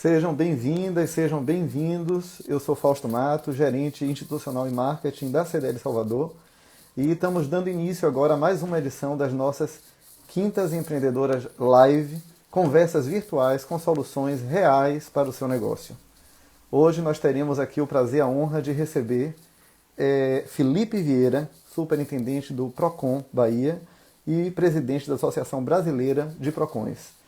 Sejam bem-vindas, sejam bem-vindos. Eu sou Fausto Mato, gerente institucional e marketing da CDL Salvador, e estamos dando início agora a mais uma edição das nossas Quintas Empreendedoras Live, conversas virtuais com soluções reais para o seu negócio. Hoje nós teremos aqui o prazer e a honra de receber Felipe Vieira, superintendente do Procon Bahia e presidente da Associação Brasileira de Procons.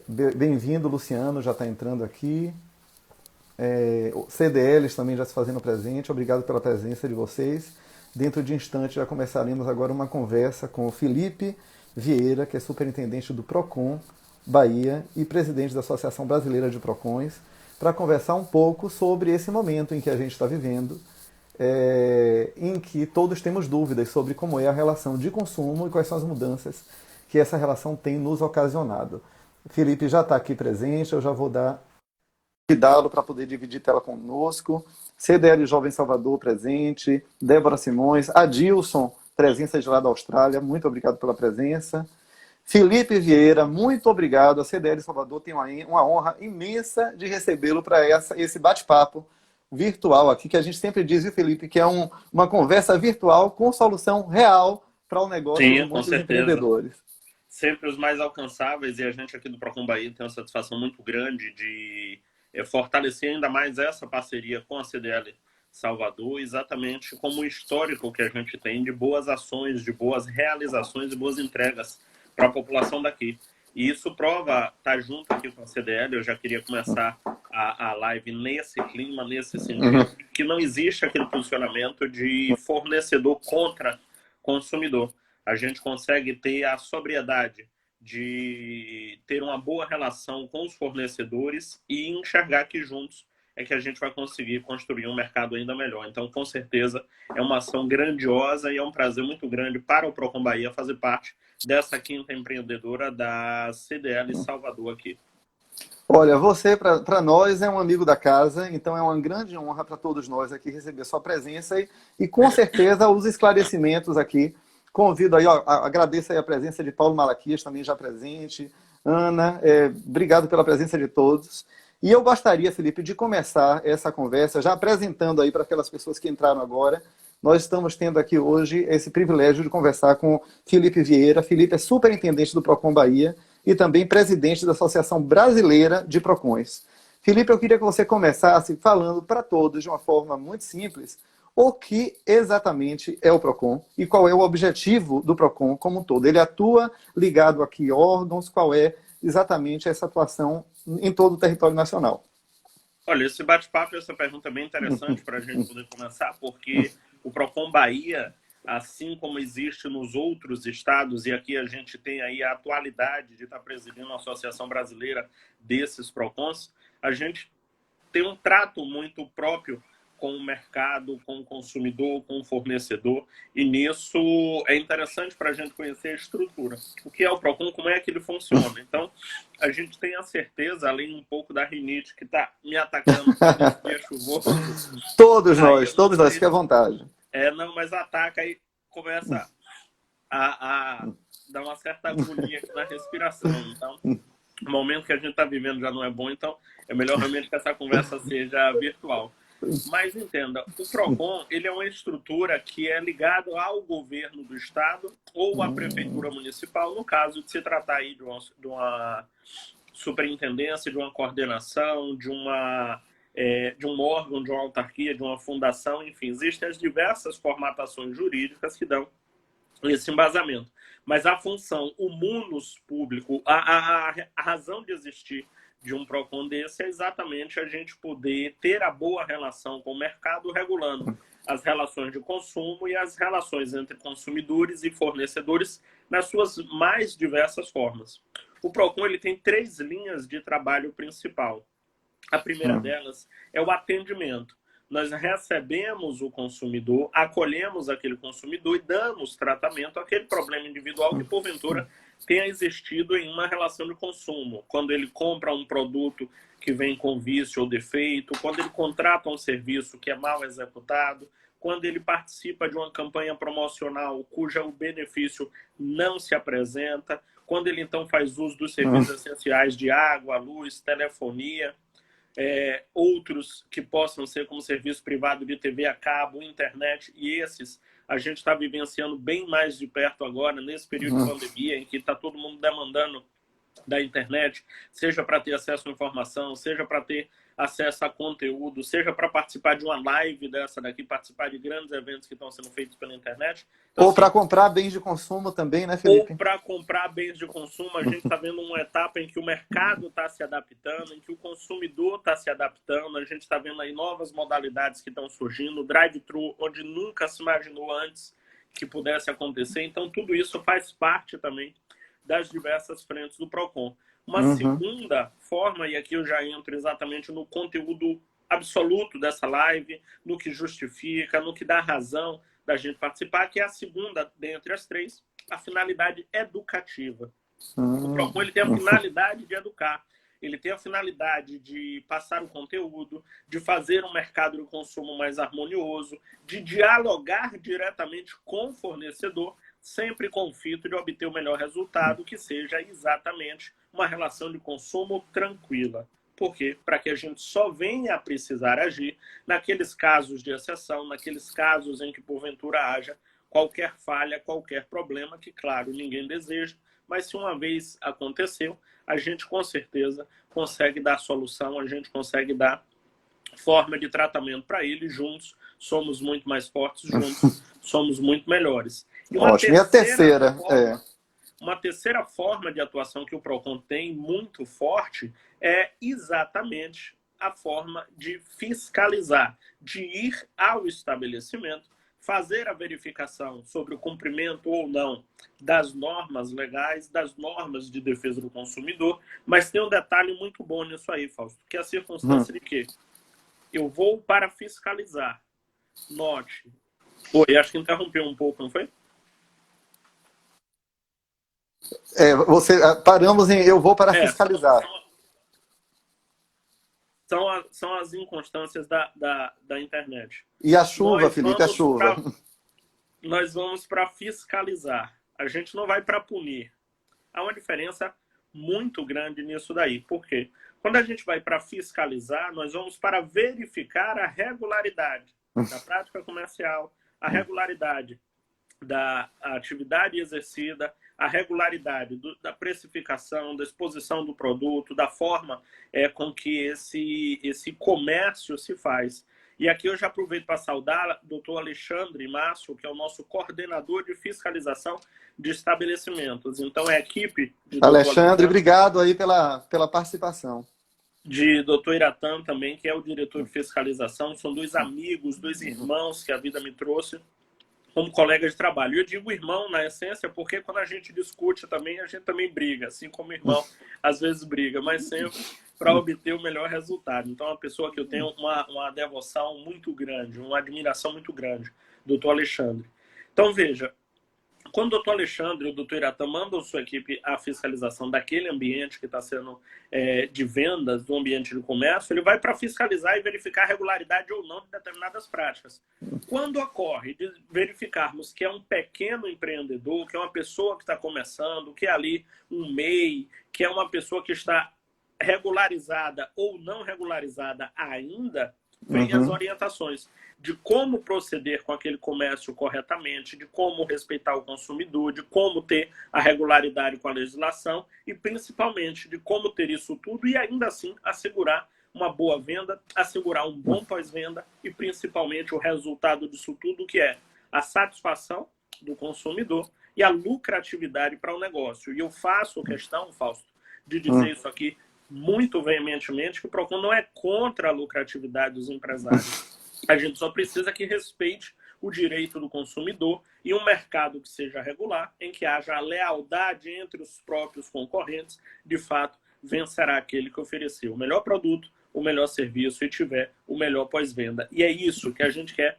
Bem-vindo, Luciano, já está entrando aqui. CDLs também já se fazendo presente, obrigado pela presença de vocês. Dentro de instantes já começaremos agora uma conversa com o Felipe Vieira, que é superintendente do Procon Bahia e presidente da Associação Brasileira de Procons, para conversar um pouco sobre esse momento em que a gente está vivendo, em que todos temos dúvidas sobre como é a relação de consumo e quais são as mudanças que essa relação tem nos ocasionado. Felipe já está aqui presente, eu já vou convidá-lo para poder dividir tela conosco. CDL Jovem Salvador presente, Débora Simões, Adilson, presença de lá da Austrália, muito obrigado pela presença. Felipe Vieira, muito obrigado. A CDL Salvador tem uma honra imensa de recebê-lo para esse bate-papo virtual aqui, que a gente sempre diz, viu, Felipe, que é uma conversa virtual com solução real para o negócio de Sim, com muitos certeza. empreendedores. Sempre os mais alcançáveis, e a gente aqui do Procon Bahia tem uma satisfação muito grande de fortalecer ainda mais essa parceria com a CDL Salvador, exatamente como o histórico que a gente tem de boas ações, de boas realizações e boas entregas para a população daqui. E isso prova estar junto aqui com a CDL. Eu já queria começar a live nesse clima, nesse sentido, que não existe aquele posicionamento de fornecedor contra consumidor. A gente consegue ter a sobriedade de ter uma boa relação com os fornecedores e enxergar que juntos é que a gente vai conseguir construir um mercado ainda melhor. Então, com certeza, é uma ação grandiosa e é um prazer muito grande para o Procon Bahia fazer parte dessa quinta empreendedora da CDL Salvador aqui. Olha, você, para nós, é um amigo da casa, então é uma grande honra para todos nós aqui receber sua presença e com certeza, os esclarecimentos aqui. Convido aí, agradeço aí a presença de Paulo Malaquias, também já presente, Ana, obrigado pela presença de todos. E eu gostaria, Felipe, de começar essa conversa já apresentando aí para aquelas pessoas que entraram agora. Nós estamos tendo aqui hoje esse privilégio de conversar com Felipe Vieira. Felipe é superintendente do Procon Bahia e também presidente da Associação Brasileira de Procons. Felipe, eu queria que você começasse falando para todos, de uma forma muito simples, o que exatamente é o Procon e qual é o objetivo do Procon como um todo. Ele atua ligado a que órgãos, qual é exatamente essa atuação em todo o território nacional? Olha, esse bate-papo, essa pergunta é bem interessante para a gente poder começar, porque o Procon Bahia, assim como existe nos outros estados, e aqui a gente tem aí a atualidade de estar presidindo a Associação Brasileira desses Procons, a gente tem um trato muito próprio com o mercado, com o consumidor, com o fornecedor, e nisso é interessante para a gente conhecer a estrutura. O que é o Procon, como é que ele funciona. Então, a gente tem a certeza, além um pouco da rinite que está me atacando nesse dia chuvoso. Todos nós, fique à vontade. Não, mas ataca e começa a dar uma certa agonia aqui na respiração. Então, o momento que a gente está vivendo já não é bom, então é melhor realmente que essa conversa seja virtual. Mas entenda, o Procon ele é uma estrutura que é ligada ao governo do estado ou à prefeitura municipal, no caso de se tratar aí de uma superintendência, de uma coordenação, de um órgão, de uma autarquia, de uma fundação, enfim, existem as diversas formatações jurídicas que dão esse embasamento. Mas a função, o munus público, a razão de existir de um Procon desse é exatamente a gente poder ter a boa relação com o mercado, regulando as relações de consumo e as relações entre consumidores e fornecedores nas suas mais diversas formas. O Procon ele tem 3 linhas de trabalho principal. A primeira delas é o atendimento. Nós recebemos o consumidor, acolhemos aquele consumidor e damos tratamento àquele problema individual que, porventura, tenha existido em uma relação de consumo. Quando ele compra um produto que vem com vício ou defeito, quando ele contrata um serviço que é mal executado, quando ele participa de uma campanha promocional cujo benefício não se apresenta, quando ele então faz uso dos serviços essenciais de água, luz, telefonia, outros que possam ser como serviço privado de TV a cabo, internet, e esses a gente está vivenciando bem mais de perto agora, nesse período de pandemia, em que está todo mundo demandando da internet, seja para ter acesso à informação, seja para ter acesso a conteúdo, seja para participar de uma live dessa daqui, participar de grandes eventos que estão sendo feitos pela internet. Então, ou assim, para comprar bens de consumo também, né, Felipe? ou para comprar bens de consumo, a gente está vendo uma etapa em que o mercado está se adaptando, em que o consumidor está se adaptando, a gente está vendo aí novas modalidades que estão surgindo, drive-thru, onde nunca se imaginou antes que pudesse acontecer. Então, tudo isso faz parte também das diversas frentes do PROCON. Uma segunda forma, e aqui eu já entro exatamente no conteúdo absoluto dessa live, no que justifica, no que dá razão da gente participar, que é a segunda dentre as três, a finalidade educativa. O PROCON ele tem a finalidade de educar, ele tem a finalidade de passar o conteúdo, de fazer um mercado de consumo mais harmonioso, de dialogar diretamente com o fornecedor, sempre com o fito de obter o melhor resultado, que seja exatamente uma relação de consumo tranquila. Por quê? Para que a gente só venha a precisar agir naqueles casos de exceção, naqueles casos em que porventura haja qualquer falha, qualquer problema, que claro, ninguém deseja, mas se uma vez aconteceu, a gente com certeza consegue dar solução, a gente consegue dar forma de tratamento para ele. Juntos somos muito mais fortes, juntos somos muito melhores. E ótimo. E a terceira? Uma terceira forma de atuação que o PROCON tem muito forte é exatamente a forma de fiscalizar, de ir ao estabelecimento, fazer a verificação sobre o cumprimento ou não das normas legais, das normas de defesa do consumidor, mas tem um detalhe muito bom nisso aí, Fausto, que é a circunstância de que eu vou para fiscalizar. Note. Oi, acho que interrompeu um pouco, não foi? Paramos em eu vou para fiscalizar. São as inconstâncias da internet. E a chuva, Felipe, a chuva. Nós vamos para fiscalizar. A gente não vai para punir. Há uma diferença muito grande nisso daí. Por quê? Quando a gente vai para fiscalizar, nós vamos para verificar a regularidade da prática comercial, a regularidade da atividade exercida, a regularidade da precificação, da exposição do produto, da forma com que esse comércio se faz. E aqui eu já aproveito para saudar o doutor Alexandre Márcio, que é o nosso coordenador de fiscalização de estabelecimentos. Então, é a equipe de Alexandre, obrigado aí pela participação. De doutor Iratã também, que é o diretor de fiscalização. São dois amigos, dois irmãos que a vida me trouxe como colegas de trabalho. Eu digo irmão, na essência, porque quando a gente discute também, a gente também briga, assim como irmão às vezes briga, mas sempre para obter o melhor resultado. Então, é uma pessoa que eu tenho uma devoção muito grande, uma admiração muito grande, doutor Alexandre. Então, veja, quando o doutor Alexandre e o doutor Iratã mandam sua equipe à fiscalização daquele ambiente que está sendo de vendas, do ambiente de comércio, ele vai para fiscalizar e verificar a regularidade ou não de determinadas práticas. Quando ocorre de verificarmos que é um pequeno empreendedor, que é uma pessoa que está começando, que é ali um MEI, que é uma pessoa que está regularizada ou não regularizada ainda, vem as orientações de como proceder com aquele comércio corretamente, de como respeitar o consumidor, de como ter a regularidade com a legislação e, principalmente, de como ter isso tudo e, ainda assim, assegurar uma boa venda, assegurar um bom pós-venda e, principalmente, o resultado disso tudo, que é a satisfação do consumidor e a lucratividade para o negócio. E eu faço questão, Fausto, de dizer isso aqui muito veementemente, que o PROCON não é contra a lucratividade dos empresários. A gente só precisa que respeite o direito do consumidor e um mercado que seja regular, em que haja a lealdade entre os próprios concorrentes. De fato, vencerá aquele que ofereceu o melhor produto, o melhor serviço e tiver o melhor pós-venda. E é isso que a gente quer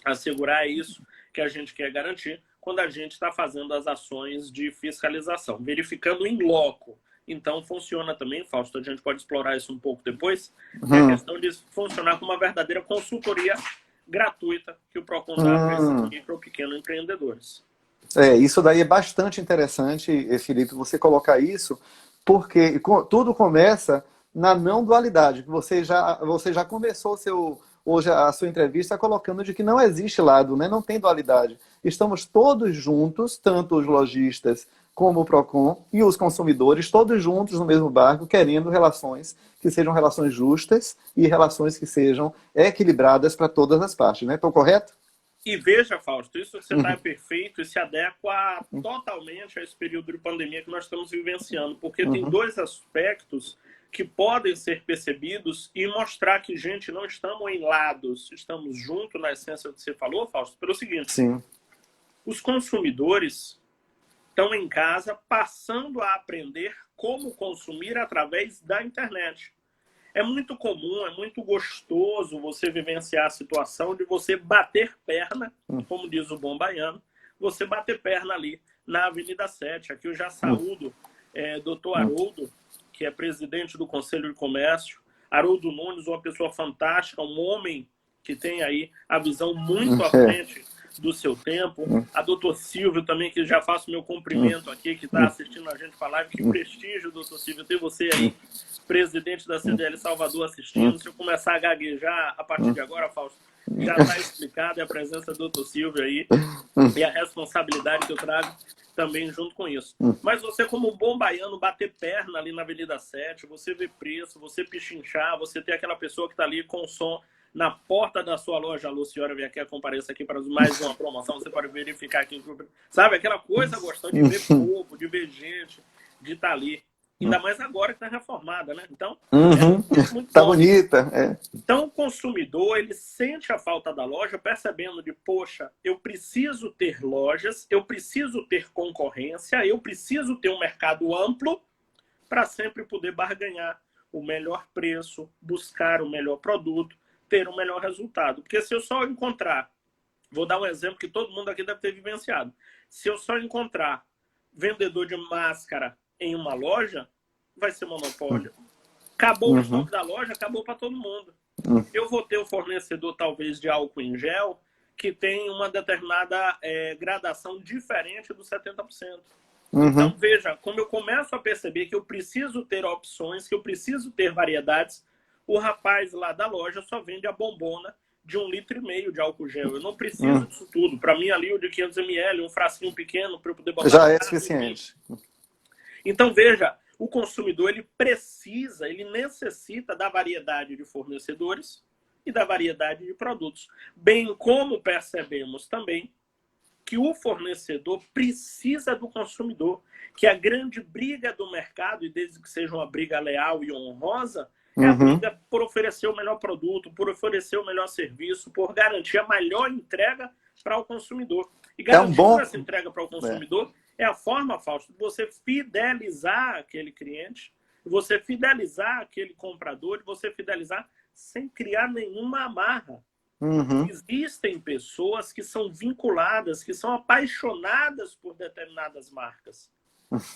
assegurar, é isso que a gente quer garantir quando a gente está fazendo as ações de fiscalização, verificando em loco. Então, funciona também, Fausto, a gente pode explorar isso um pouco depois, é a questão de funcionar como uma verdadeira consultoria gratuita que o PROCON dá para esses micro e pequenos empreendedores. Isso daí é bastante interessante, Felipe, você colocar isso, porque tudo começa na não dualidade. Você já começou hoje a sua entrevista colocando de que não existe lado, né? Não tem dualidade. Estamos todos juntos, tanto os lojistas como o Procon e os consumidores, todos juntos no mesmo barco, querendo relações que sejam relações justas e relações que sejam equilibradas para todas as partes, né? Estou correto? E veja, Fausto, isso que você está perfeito e se adequa totalmente a esse período de pandemia que nós estamos vivenciando, porque tem dois aspectos que podem ser percebidos e mostrar que, gente, não estamos em lados, estamos juntos na essência do que você falou, Fausto, pelo seguinte: Sim. Os consumidores estão em casa passando a aprender como consumir através da internet. É muito comum, é muito gostoso você vivenciar a situação de você bater perna, como diz o bom baiano, você bater perna ali na Avenida 7. Aqui eu já saúdo doutor Haroldo, que é presidente do Conselho de Comércio. Haroldo Nunes, uma pessoa fantástica, um homem que tem aí a visão muito à frente do seu tempo. A doutor Silvio também, que já faço meu cumprimento aqui, que está assistindo a gente para a live. Que prestígio, doutor Silvio, ter você aí, presidente da CDL Salvador, assistindo. Se eu começar a gaguejar a partir de agora, Fausto, já está explicado, a presença do doutor Silvio aí e a responsabilidade que eu trago também junto com isso. Mas você, como um bom baiano, bater perna ali na Avenida 7, você vê preço, você pichinchar, você ter aquela pessoa que está ali com o som na porta da sua loja. Alô, senhora, vem aqui, compareça aqui para mais uma promoção, você pode verificar aqui. Sabe, aquela coisa gostosa de ver povo, de ver gente, de estar ali. Ainda mais agora que está reformada, né? Então, muito tá bom. Bonita. Então, o consumidor, ele sente a falta da loja, percebendo de, poxa, eu preciso ter lojas, eu preciso ter concorrência, eu preciso ter um mercado amplo para sempre poder barganhar o melhor preço, buscar o melhor produto, ter o melhor resultado. Porque se eu só encontrar, vou dar um exemplo que todo mundo aqui deve ter vivenciado, se eu só encontrar vendedor de máscara em uma loja, vai ser monopólio. Acabou o estoque da loja, acabou para todo mundo. Eu vou ter o fornecedor, talvez, de álcool em gel, que tem uma determinada gradação diferente dos 70%. Então, veja, como eu começo a perceber que eu preciso ter opções, que eu preciso ter variedades, o rapaz lá da loja só vende a bombona de 1,5 litro de álcool gel. Eu não preciso disso tudo. Para mim, ali, o de 500 ml, um frasquinho pequeno para eu poder botar... Já é suficiente. Então, veja, o consumidor, ele precisa, ele necessita da variedade de fornecedores e da variedade de produtos. Bem como percebemos também que o fornecedor precisa do consumidor, que a grande briga do mercado, e desde que seja uma briga leal e honrosa, é a briga por oferecer o melhor produto, por oferecer o melhor serviço, por garantir a melhor entrega para o consumidor. E garantir essa entrega para o consumidor é a forma, Fausto, de você fidelizar aquele cliente, de você fidelizar aquele comprador, de você fidelizar sem criar nenhuma amarra. Existem pessoas que são vinculadas, que são apaixonadas por determinadas marcas.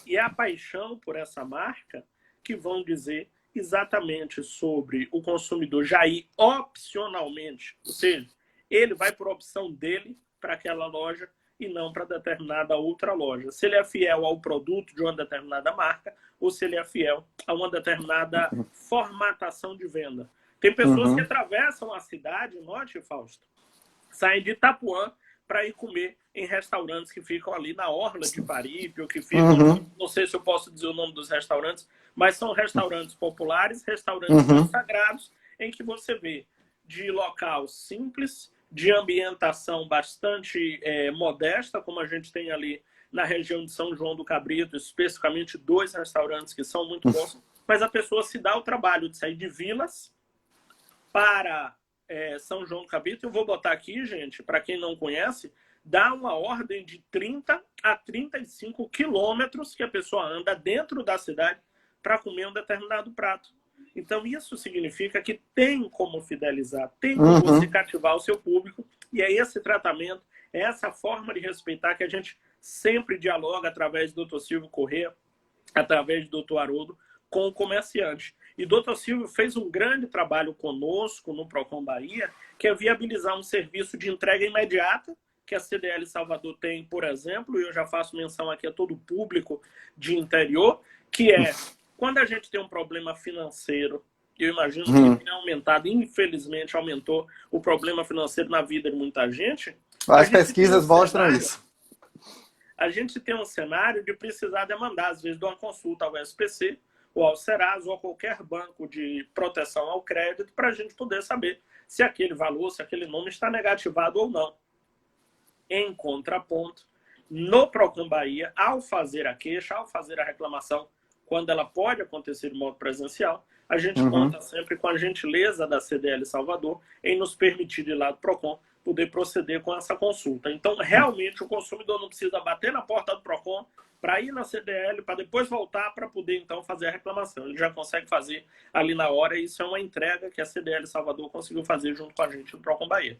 E é a paixão por essa marca que vão dizer exatamente sobre o consumidor já ir opcionalmente, ou seja, ele vai por opção dele para aquela loja e não para determinada outra loja. Se ele é fiel ao produto de uma determinada marca ou se ele é fiel a uma determinada formatação de venda. Tem pessoas que atravessam a cidade, note, Fausto, saem de Itapuã para ir comer em restaurantes que ficam ali na orla de Paripe, ou que ficam, não sei se eu posso dizer o nome dos restaurantes, mas são restaurantes populares, restaurantes consagrados, em que você vê de local simples, de ambientação bastante modesta, como a gente tem ali na região de São João do Cabrito, especificamente 2 restaurantes que são muito bons, mas a pessoa se dá o trabalho de sair de Vilas para São João do Cabrito. Eu vou botar aqui, gente, para quem não conhece, dá uma ordem de 30 a 35 quilômetros que a pessoa anda dentro da cidade para comer um determinado prato. Então, isso significa que tem como fidelizar, tem como você cativar o seu público, e é esse tratamento, é essa forma de respeitar que a gente sempre dialoga através do Dr. Silvio Corrêa, através do Dr. Haroldo, com o comerciante. E o Dr. Silvio fez um grande trabalho conosco no Procon Bahia, que é viabilizar um serviço de entrega imediata, que a CDL Salvador tem, por exemplo, e eu já faço menção aqui a todo o público de interior, que é, quando a gente tem um problema financeiro, eu imagino que tenha aumentado, infelizmente aumentou o problema financeiro na vida de muita gente. As pesquisas mostram isso. A gente tem um cenário de precisar demandar, às vezes, de uma consulta ao SPC, ou ao Serasa, ou a qualquer banco de proteção ao crédito, para a gente poder saber se aquele valor, se aquele nome está negativado ou não. Em contraponto, no Procon Bahia, ao fazer a queixa, ao fazer a reclamação, quando ela pode acontecer de modo presencial, a gente conta sempre com a gentileza da CDL Salvador em nos permitir, de lá do Procon, poder proceder com essa consulta. Então, realmente, o consumidor não precisa bater na porta do Procon para ir na CDL, para depois voltar para poder, então, fazer a reclamação. Ele já consegue fazer ali na hora, e isso é uma entrega que a CDL Salvador conseguiu fazer junto com a gente no Procon Bahia.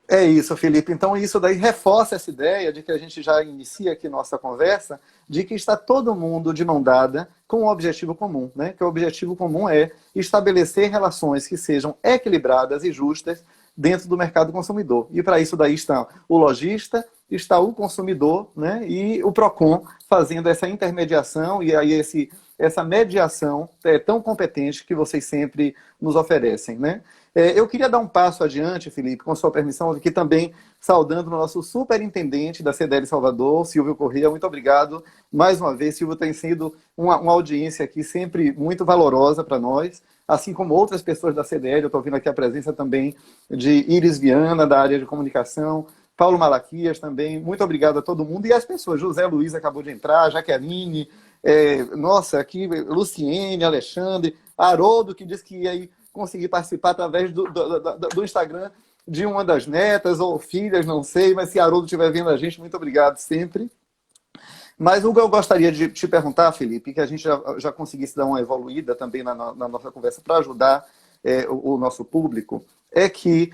É isso, Felipe. Então, isso daí reforça essa ideia de que a gente já inicia aqui nossa conversa, de que está todo mundo de mão dada com um objetivo comum, né? Que o objetivo comum é estabelecer relações que sejam equilibradas e justas dentro do mercado consumidor. E para isso daí está o lojista, está o consumidor, né? E o Procon fazendo essa intermediação e aí essa mediação tão competente que vocês sempre nos oferecem, né? Eu queria dar um passo adiante, Felipe, com sua permissão, aqui também saudando o nosso superintendente da CDL Salvador, Silvio Corrêa. Muito obrigado mais uma vez. Silvio tem sido uma audiência aqui sempre muito valorosa para nós, assim como outras pessoas da CDL. Eu estou vendo aqui a presença também de Iris Viana, da área de comunicação, Paulo Malaquias também. Muito obrigado a todo mundo. E as pessoas, José Luiz acabou de entrar, Jaqueline, nossa, aqui, Luciene, Alexandre, Haroldo, que disse que ia aí conseguir participar através do Instagram de uma das netas ou filhas, não sei, mas se Haroldo estiver vendo a gente, muito obrigado sempre. Mas o que eu gostaria de te perguntar, Felipe, que a gente já conseguisse dar uma evoluída também na nossa conversa para ajudar o nosso público, é que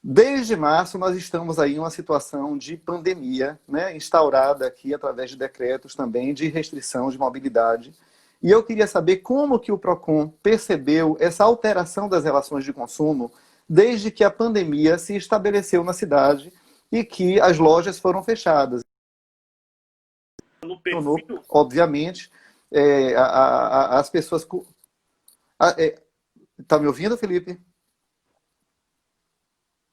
desde março nós estamos aí em uma situação de pandemia, né, instaurada aqui através de decretos também de restrição de mobilidade. E eu queria saber como que o Procon percebeu essa alteração das relações de consumo desde que a pandemia se estabeleceu na cidade e que as lojas foram fechadas. No perfil... Obviamente, as pessoas... Tá me ouvindo, Felipe?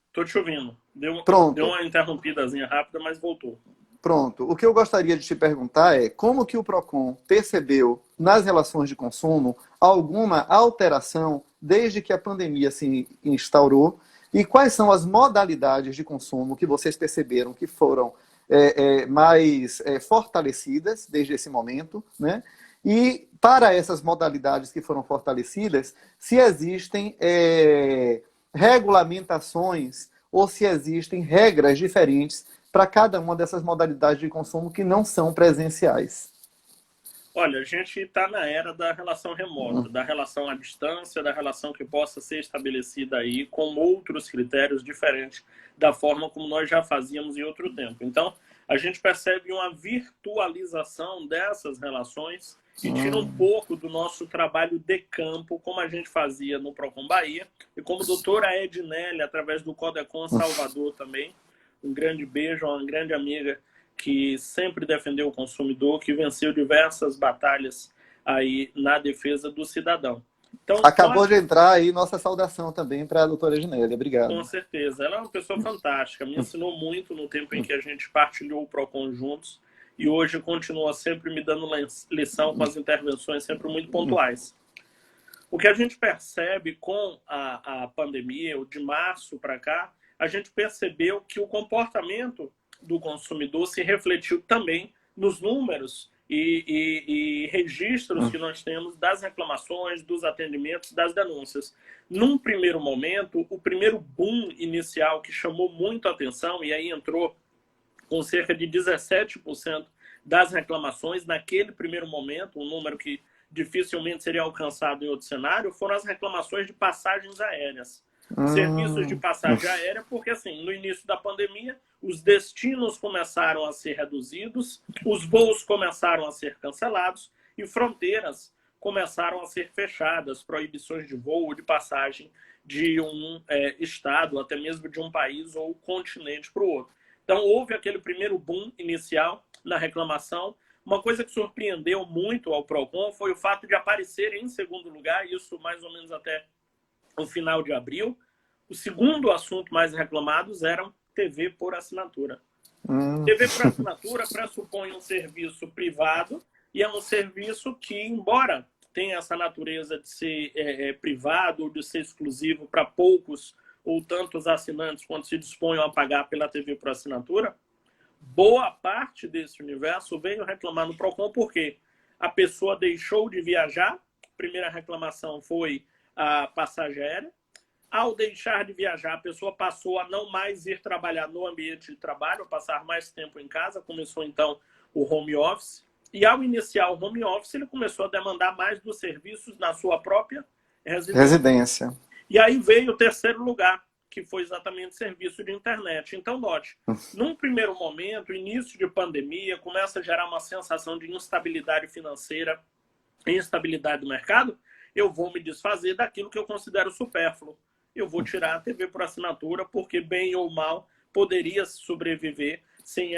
Estou te ouvindo. Deu uma interrompidazinha rápida, mas voltou. Pronto. O que eu gostaria de te perguntar é como que o Procon percebeu nas relações de consumo alguma alteração desde que a pandemia se instaurou e quais são as modalidades de consumo que vocês perceberam que foram mais fortalecidas desde esse momento, né? E para essas modalidades que foram fortalecidas, se existem regulamentações ou se existem regras diferentes para cada uma dessas modalidades de consumo que não são presenciais. Olha, a gente está na era da relação remota, da relação à distância, da relação que possa ser estabelecida aí com outros critérios diferentes da forma como nós já fazíamos em outro tempo. Então, a gente percebe uma virtualização dessas relações e tira um pouco do nosso trabalho de campo, como a gente fazia no Procon Bahia, e como a doutora Ednelli, através do Codecon Salvador também. Um grande beijo, uma grande amiga que sempre defendeu o consumidor, que venceu diversas batalhas aí na defesa do cidadão. Então, acabou de entrar aí nossa saudação também para a doutora Ednelli. Obrigado. Com certeza. Ela é uma pessoa fantástica. Me ensinou muito no tempo em que a gente partilhou o Procon juntos e hoje continua sempre me dando lição com as intervenções sempre muito pontuais. O que a gente percebe com a pandemia, de março para cá, a gente percebeu que o comportamento do consumidor se refletiu também nos números e registros que nós temos das reclamações, dos atendimentos, das denúncias. Num primeiro momento, o primeiro boom inicial que chamou muito a atenção, e aí entrou com cerca de 17% das reclamações, naquele primeiro momento, um número que dificilmente seria alcançado em outro cenário, foram as reclamações de passagens aéreas. Serviços de passagem aérea, porque assim, no início da pandemia, os destinos começaram a ser reduzidos, os voos começaram a ser cancelados e fronteiras começaram a ser fechadas, proibições de voo, de passagem de um estado, até mesmo de um país ou continente para o outro. Então, houve aquele primeiro boom inicial na reclamação. Uma coisa que surpreendeu muito ao PROCON foi o fato de aparecer em segundo lugar, isso mais ou menos até o final de abril. O segundo assunto mais reclamado era TV por assinatura. TV por assinatura pressupõe um serviço privado e é um serviço que, embora tenha essa natureza de ser privado ou de ser exclusivo para poucos ou tantos assinantes quando se dispõem a pagar pela TV por assinatura, boa parte desse universo veio reclamar no PROCON porque a pessoa deixou de viajar. A primeira reclamação foi a passagem aérea. Ao deixar de viajar, a pessoa passou a não mais ir trabalhar no ambiente de trabalho, a passar mais tempo em casa. Começou, então, o home office. E, ao iniciar o home office, ele começou a demandar mais dos serviços na sua própria residência. E aí veio o terceiro lugar, que foi exatamente serviço de internet. Então, note, num primeiro momento, início de pandemia, começa a gerar uma sensação de instabilidade financeira, instabilidade do mercado. Eu vou me desfazer daquilo que eu considero supérfluo. Eu vou tirar a TV por assinatura, porque, bem ou mal, poderia sobreviver sem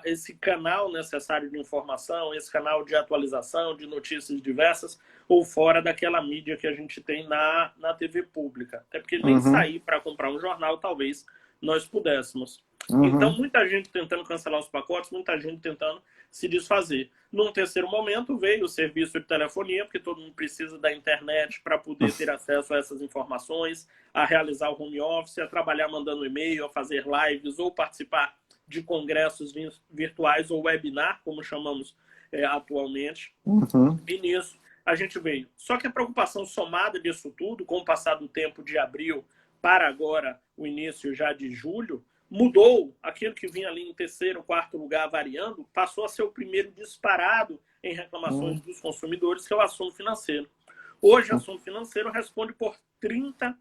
esse canal necessário de informação, esse canal de atualização, de notícias diversas, ou fora daquela mídia que a gente tem na TV pública. Até porque nem sair para comprar um jornal, talvez, nós pudéssemos. Então, muita gente tentando cancelar os pacotes, muita gente tentando se desfazer. Num terceiro momento, veio o serviço de telefonia, porque todo mundo precisa da internet para poder ter acesso a essas informações, a realizar o home office, a trabalhar mandando e-mail, a fazer lives ou participar de congressos virtuais ou webinar, como chamamos atualmente. E nisso a gente veio. Só que a preocupação somada disso tudo, com o passar do tempo de abril para agora, o início já de julho, mudou. Aquilo que vinha ali em terceiro, quarto lugar variando, passou a ser o primeiro disparado em reclamações dos consumidores, que é o assunto financeiro. Hoje, o assunto financeiro responde por 30%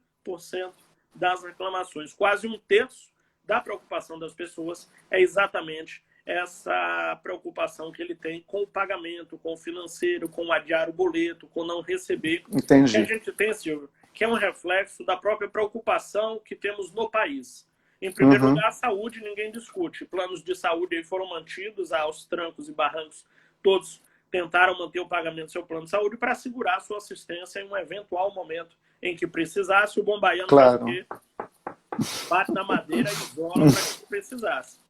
das reclamações. Quase um terço da preocupação das pessoas é exatamente essa preocupação que ele tem com o pagamento, com o financeiro, com o adiar o boleto, com não receber. Entendi. Que a gente tem, Silvio, que é um reflexo da própria preocupação que temos no país. Em primeiro lugar, a saúde ninguém discute. Planos de saúde aí foram mantidos aos trancos e barrancos. Todos tentaram manter o pagamento do seu plano de saúde para assegurar a sua assistência em um eventual momento em que precisasse. O bom baiano bate na madeira e isola para que precisasse.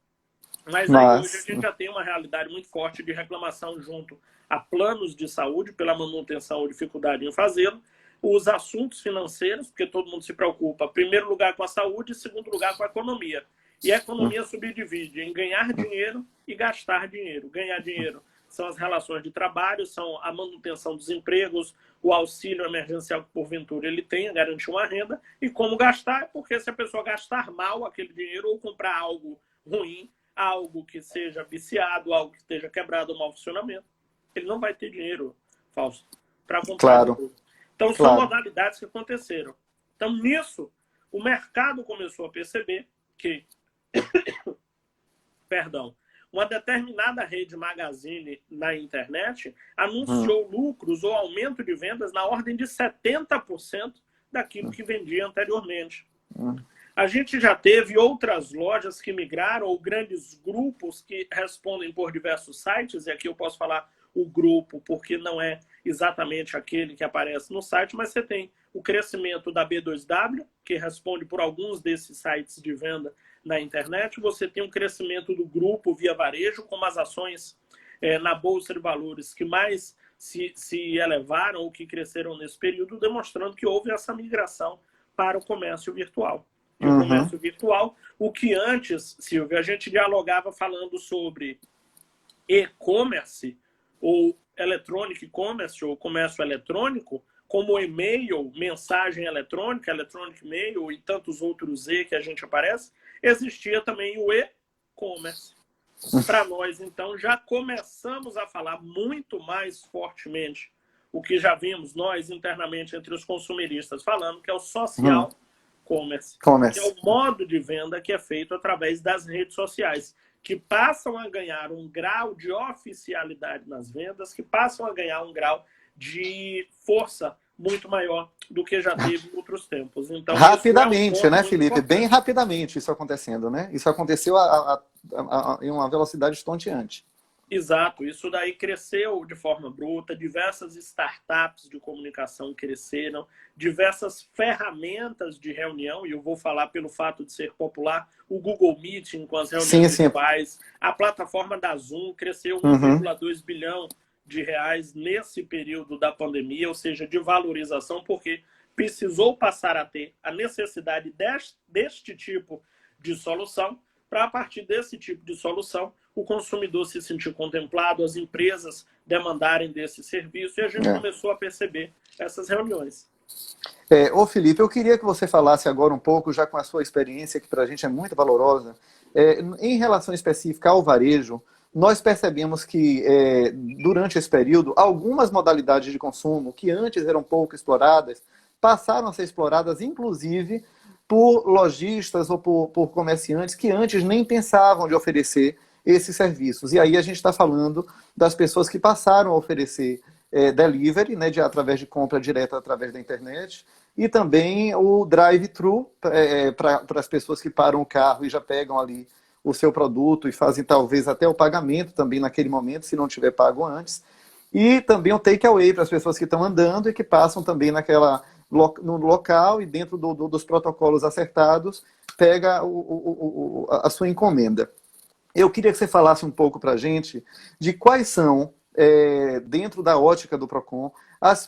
Mas aí hoje a gente já tem uma realidade muito forte de reclamação junto a planos de saúde pela manutenção ou dificuldade em fazê-lo, os assuntos financeiros, porque todo mundo se preocupa, em primeiro lugar com a saúde e em segundo lugar com a economia. E a economia subdivide em ganhar dinheiro e gastar dinheiro. Ganhar dinheiro são as relações de trabalho, são a manutenção dos empregos, o auxílio emergencial que, porventura, ele tem, garantir uma renda. E como gastar? É porque se a pessoa gastar mal aquele dinheiro ou comprar algo ruim, algo que seja viciado, algo que esteja quebrado ou mau funcionamento, ele não vai ter dinheiro, Fausto, para comprar. Então, são modalidades que aconteceram. Então, nisso, o mercado começou a perceber que uma determinada rede magazine na internet anunciou lucros ou aumento de vendas na ordem de 70% daquilo que vendia anteriormente. A gente já teve outras lojas que migraram, ou grandes grupos que respondem por diversos sites, e aqui eu posso falar o grupo, porque não é exatamente aquele que aparece no site, mas você tem o crescimento da B2W, que responde por alguns desses sites de venda na internet, você tem um crescimento do grupo Via Varejo, como as ações na Bolsa de Valores que mais se elevaram ou que cresceram nesse período, demonstrando que houve essa migração para o comércio virtual. E o comércio virtual, o que antes, Silvio, a gente dialogava falando sobre e-commerce, ou electronic commerce, ou comércio eletrônico, como e-mail, mensagem eletrônica, electronic mail e tantos outros E que a gente aparece, existia também o e-commerce. Para nós, então, já começamos a falar muito mais fortemente o que já vimos nós internamente entre os consumeristas falando, que é o social commerce, que é o modo de venda que é feito através das redes sociais, que passam a ganhar um grau de oficialidade nas vendas, que passam a ganhar um grau de força muito maior do que já teve em outros tempos. Então, Rapidamente, né, Felipe? importante. Bem rapidamente isso acontecendo, né? Isso aconteceu em uma velocidade estonteante. Exato, isso daí cresceu de forma bruta, diversas startups de comunicação cresceram, diversas ferramentas de reunião, e eu vou falar pelo fato de ser popular, o Google Meeting com as reuniões Sim. virtuais, a plataforma da Zoom cresceu Uhum. 1,2 bilhão de reais nesse período da pandemia, ou seja, de valorização, porque precisou passar a ter a necessidade deste tipo de solução, para a partir desse tipo de solução o consumidor se sentir contemplado, as empresas demandarem desse serviço, e a gente começou a perceber essas reuniões. Ô Felipe, eu queria que você falasse agora um pouco, já com a sua experiência, que para a gente é muito valorosa, em relação específica ao varejo, nós percebemos que, durante esse período, algumas modalidades de consumo que antes eram pouco exploradas, passaram a ser exploradas, inclusive, por lojistas ou por comerciantes que antes nem pensavam de oferecer esses serviços. E aí a gente está falando das pessoas que passaram a oferecer delivery, né, através de compra direta através da internet, e também o drive-thru para as pessoas que param o carro e já pegam ali o seu produto e fazem talvez até o pagamento também naquele momento, se não tiver pago antes. E também o takeaway para as pessoas que estão andando e que passam também no local e dentro dos protocolos acertados, pega a sua encomenda. Eu queria que você falasse um pouco para a gente de quais são, dentro da ótica do Procon, os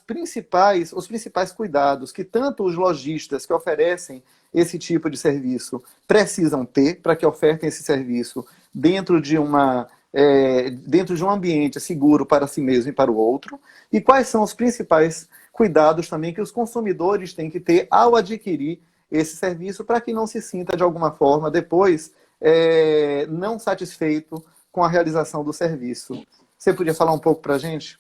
principais cuidados que tanto os lojistas que oferecem esse tipo de serviço precisam ter para que ofertem esse serviço dentro de um ambiente seguro para si mesmo e para o outro, e quais são os principais cuidados também que os consumidores têm que ter ao adquirir esse serviço para que não se sinta de alguma forma depois não satisfeito com a realização do serviço. Você podia falar um pouco para a gente?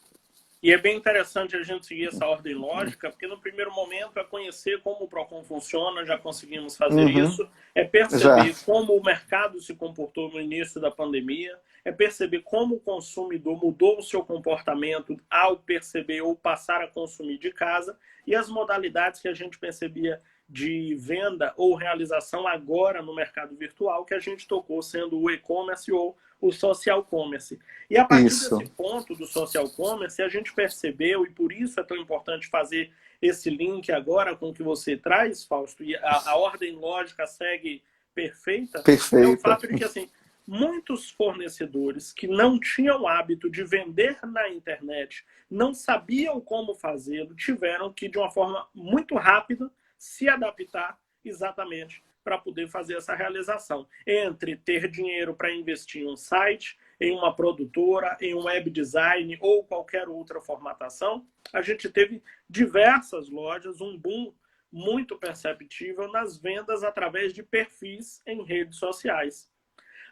E é bem interessante a gente seguir essa ordem lógica, porque no primeiro momento é conhecer como o Procon funciona, já conseguimos fazer isso, é perceber como o mercado se comportou no início da pandemia, é perceber como o consumidor mudou o seu comportamento ao perceber ou passar a consumir de casa, e as modalidades que a gente percebia de venda ou realização agora no mercado virtual, que a gente tocou, sendo o e-commerce ou o social commerce. E a partir desse ponto do social commerce, a gente percebeu, e por isso é tão importante fazer esse link agora com o que você traz, Fausto, e a ordem lógica segue perfeita, é o fato de que, assim, muitos fornecedores que não tinham o hábito de vender na internet, não sabiam como fazê-lo, tiveram que, de uma forma muito rápida, se adaptar exatamente para poder fazer essa realização. Entre ter dinheiro para investir em um site, em uma produtora, em um web design ou qualquer outra formatação, a gente teve diversas lojas, um boom muito perceptível nas vendas através de perfis em redes sociais.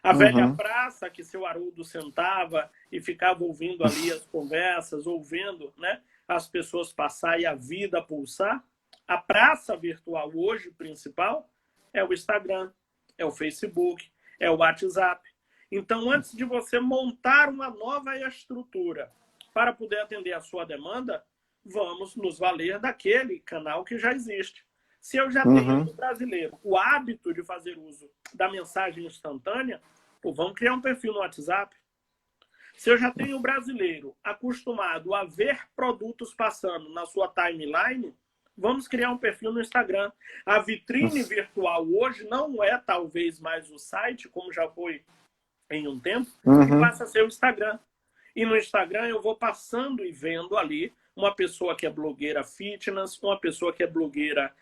A velha praça que seu Haroldo sentava e ficava ouvindo ali as conversas, ouvindo, né, as pessoas passar e a vida pulsar, a praça virtual hoje principal é o Instagram, é o Facebook, é o WhatsApp. Então, antes de você montar uma nova estrutura para poder atender a sua demanda, vamos nos valer daquele canal que já existe. Se eu já tenho no brasileiro o hábito de fazer uso da mensagem instantânea, vamos criar um perfil no WhatsApp. Se eu já tenho o brasileiro acostumado a ver produtos passando na sua timeline, vamos criar um perfil no Instagram. A vitrine virtual hoje não é talvez mais o site, como já foi em um tempo, e passa a ser o Instagram. E no Instagram eu vou passando e vendo ali uma pessoa que é blogueira fitness, uma pessoa que é blogueira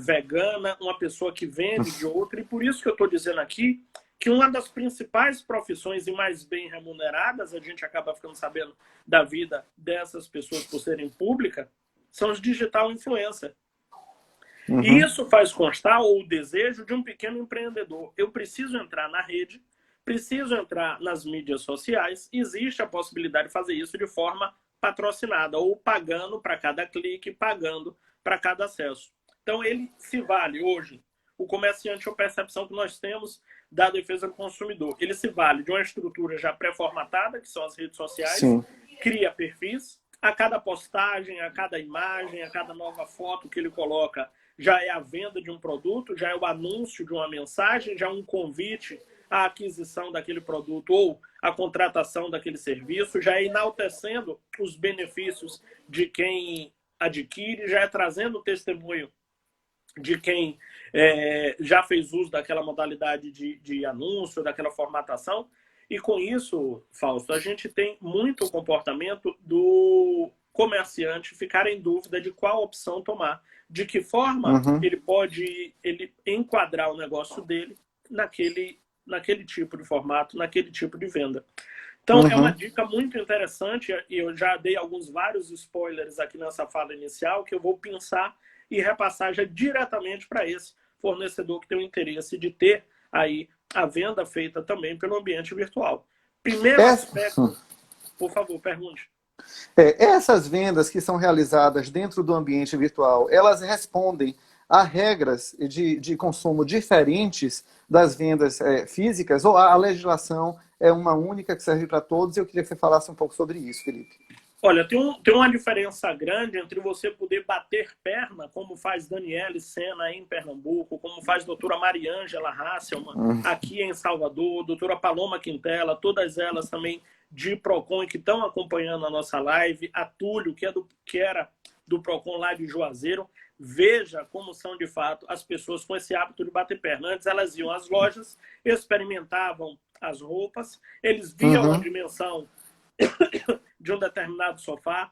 vegana, uma pessoa que vende de outra. E por isso que eu estou dizendo aqui que uma das principais profissões e mais bem remuneradas, a gente acaba ficando sabendo da vida dessas pessoas por serem públicas, são os digital influencers. E isso faz constar o desejo de um pequeno empreendedor. Eu preciso entrar na rede, preciso entrar nas mídias sociais, existe a possibilidade de fazer isso de forma patrocinada, ou pagando para cada clique, pagando para cada acesso. Então, ele se vale hoje, o comerciante, a percepção que nós temos da defesa do consumidor, ele se vale de uma estrutura já pré-formatada, que são as redes sociais, cria perfis, a cada postagem, a cada imagem, a cada nova foto que ele coloca, já é a venda de um produto, já é o anúncio de uma mensagem, já é um convite à aquisição daquele produto ou à contratação daquele serviço, já é enaltecendo os benefícios de quem adquire, já é trazendo o testemunho de quem já fez uso daquela modalidade de anúncio, daquela formatação. E com isso, Fausto, a gente tem muito comportamento do comerciante ficar em dúvida de qual opção tomar, de que forma ele pode enquadrar o negócio dele naquele tipo de formato, naquele tipo de venda. Então, é uma dica muito interessante, e eu já dei vários spoilers aqui nessa fala inicial, que eu vou pensar e repassar já diretamente para esse fornecedor que tem o interesse de ter aí a venda feita também pelo ambiente virtual. Primeiro aspecto, por favor, pergunte. Essas vendas que são realizadas dentro do ambiente virtual, elas respondem a regras de consumo diferentes das vendas físicas, ou a legislação é uma única que serve para todos? Eu queria que você falasse um pouco sobre isso, Felipe. Olha, tem uma diferença grande entre você poder bater perna, como faz Daniele Sena em Pernambuco, como faz a doutora Mariângela Hasselmann aqui em Salvador, doutora Paloma Quintela, todas elas também de Procon e que estão acompanhando a nossa live, a Túlio, que era do Procon lá de Juazeiro. Veja como são, de fato, as pessoas com esse hábito de bater perna. Antes elas iam às lojas, experimentavam as roupas, eles viam a dimensão de um determinado sofá,